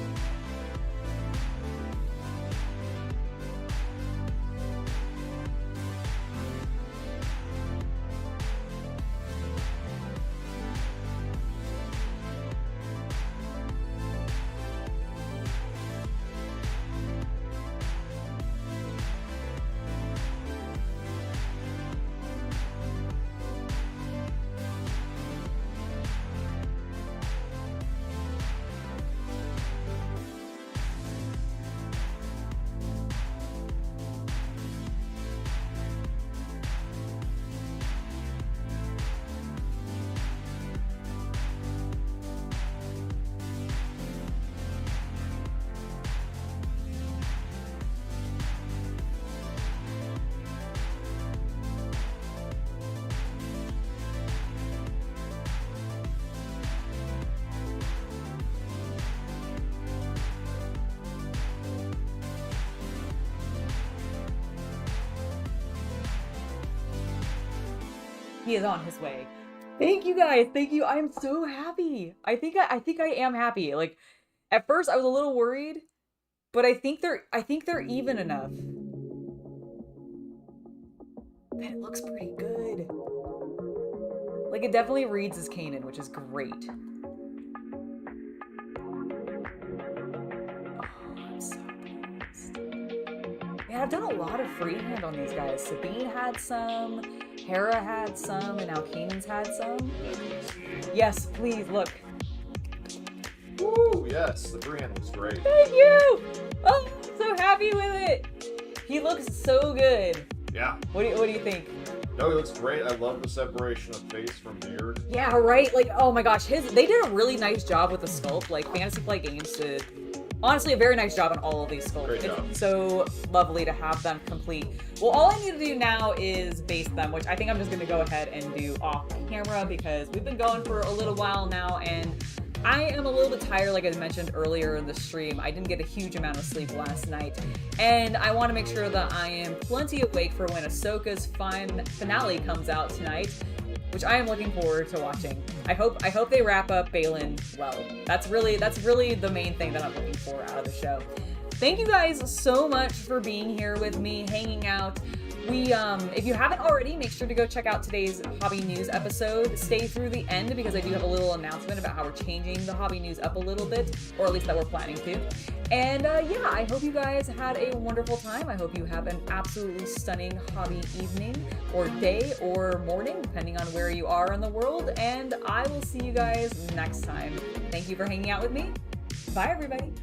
He is on his way. Thank you guys. Thank you. I'm so happy. I think I am happy. Like, at first I was a little worried, but I think they're even enough. That it looks pretty good. Like, it definitely reads as Kanan, which is great. Oh, I'm so pleased. Man, I've done a lot of freehand on these guys. Sabine had some, Hera had some, and now Kanan's had some. Yes, please, look. Woo! Yes, the freehand looks great. Thank you! Oh, I'm so happy with it! He looks so good. Yeah. What do you think? No, he looks great. I love the separation of face from beard. Yeah, right? Like, oh my gosh, they did a really nice job with the sculpt. Like, Fantasy Flight Games did, honestly, a very nice job on all of these sculpts. Great job. It's so lovely to have them complete. Well, all I need to do now is base them, which I think I'm just going to go ahead and do off camera because we've been going for a little while now, and I am a little bit tired, like I mentioned earlier in the stream. I didn't get a huge amount of sleep last night, and I want to make sure that I am plenty awake for when Ahsoka's finale comes out tonight, which I am looking forward to watching. I hope they wrap up Balin well. That's really the main thing that I'm looking for out of the show. Thank you guys so much for being here with me, hanging out. If you haven't already, make sure to go check out today's Hobby News episode. Stay through the end because I do have a little announcement about how we're changing the Hobby News up a little bit, or at least that we're planning to. And yeah, I hope you guys had a wonderful time. I hope you have an absolutely stunning hobby evening, or day, or morning, depending on where you are in the world. And I will see you guys next time. Thank you for hanging out with me. Bye, everybody.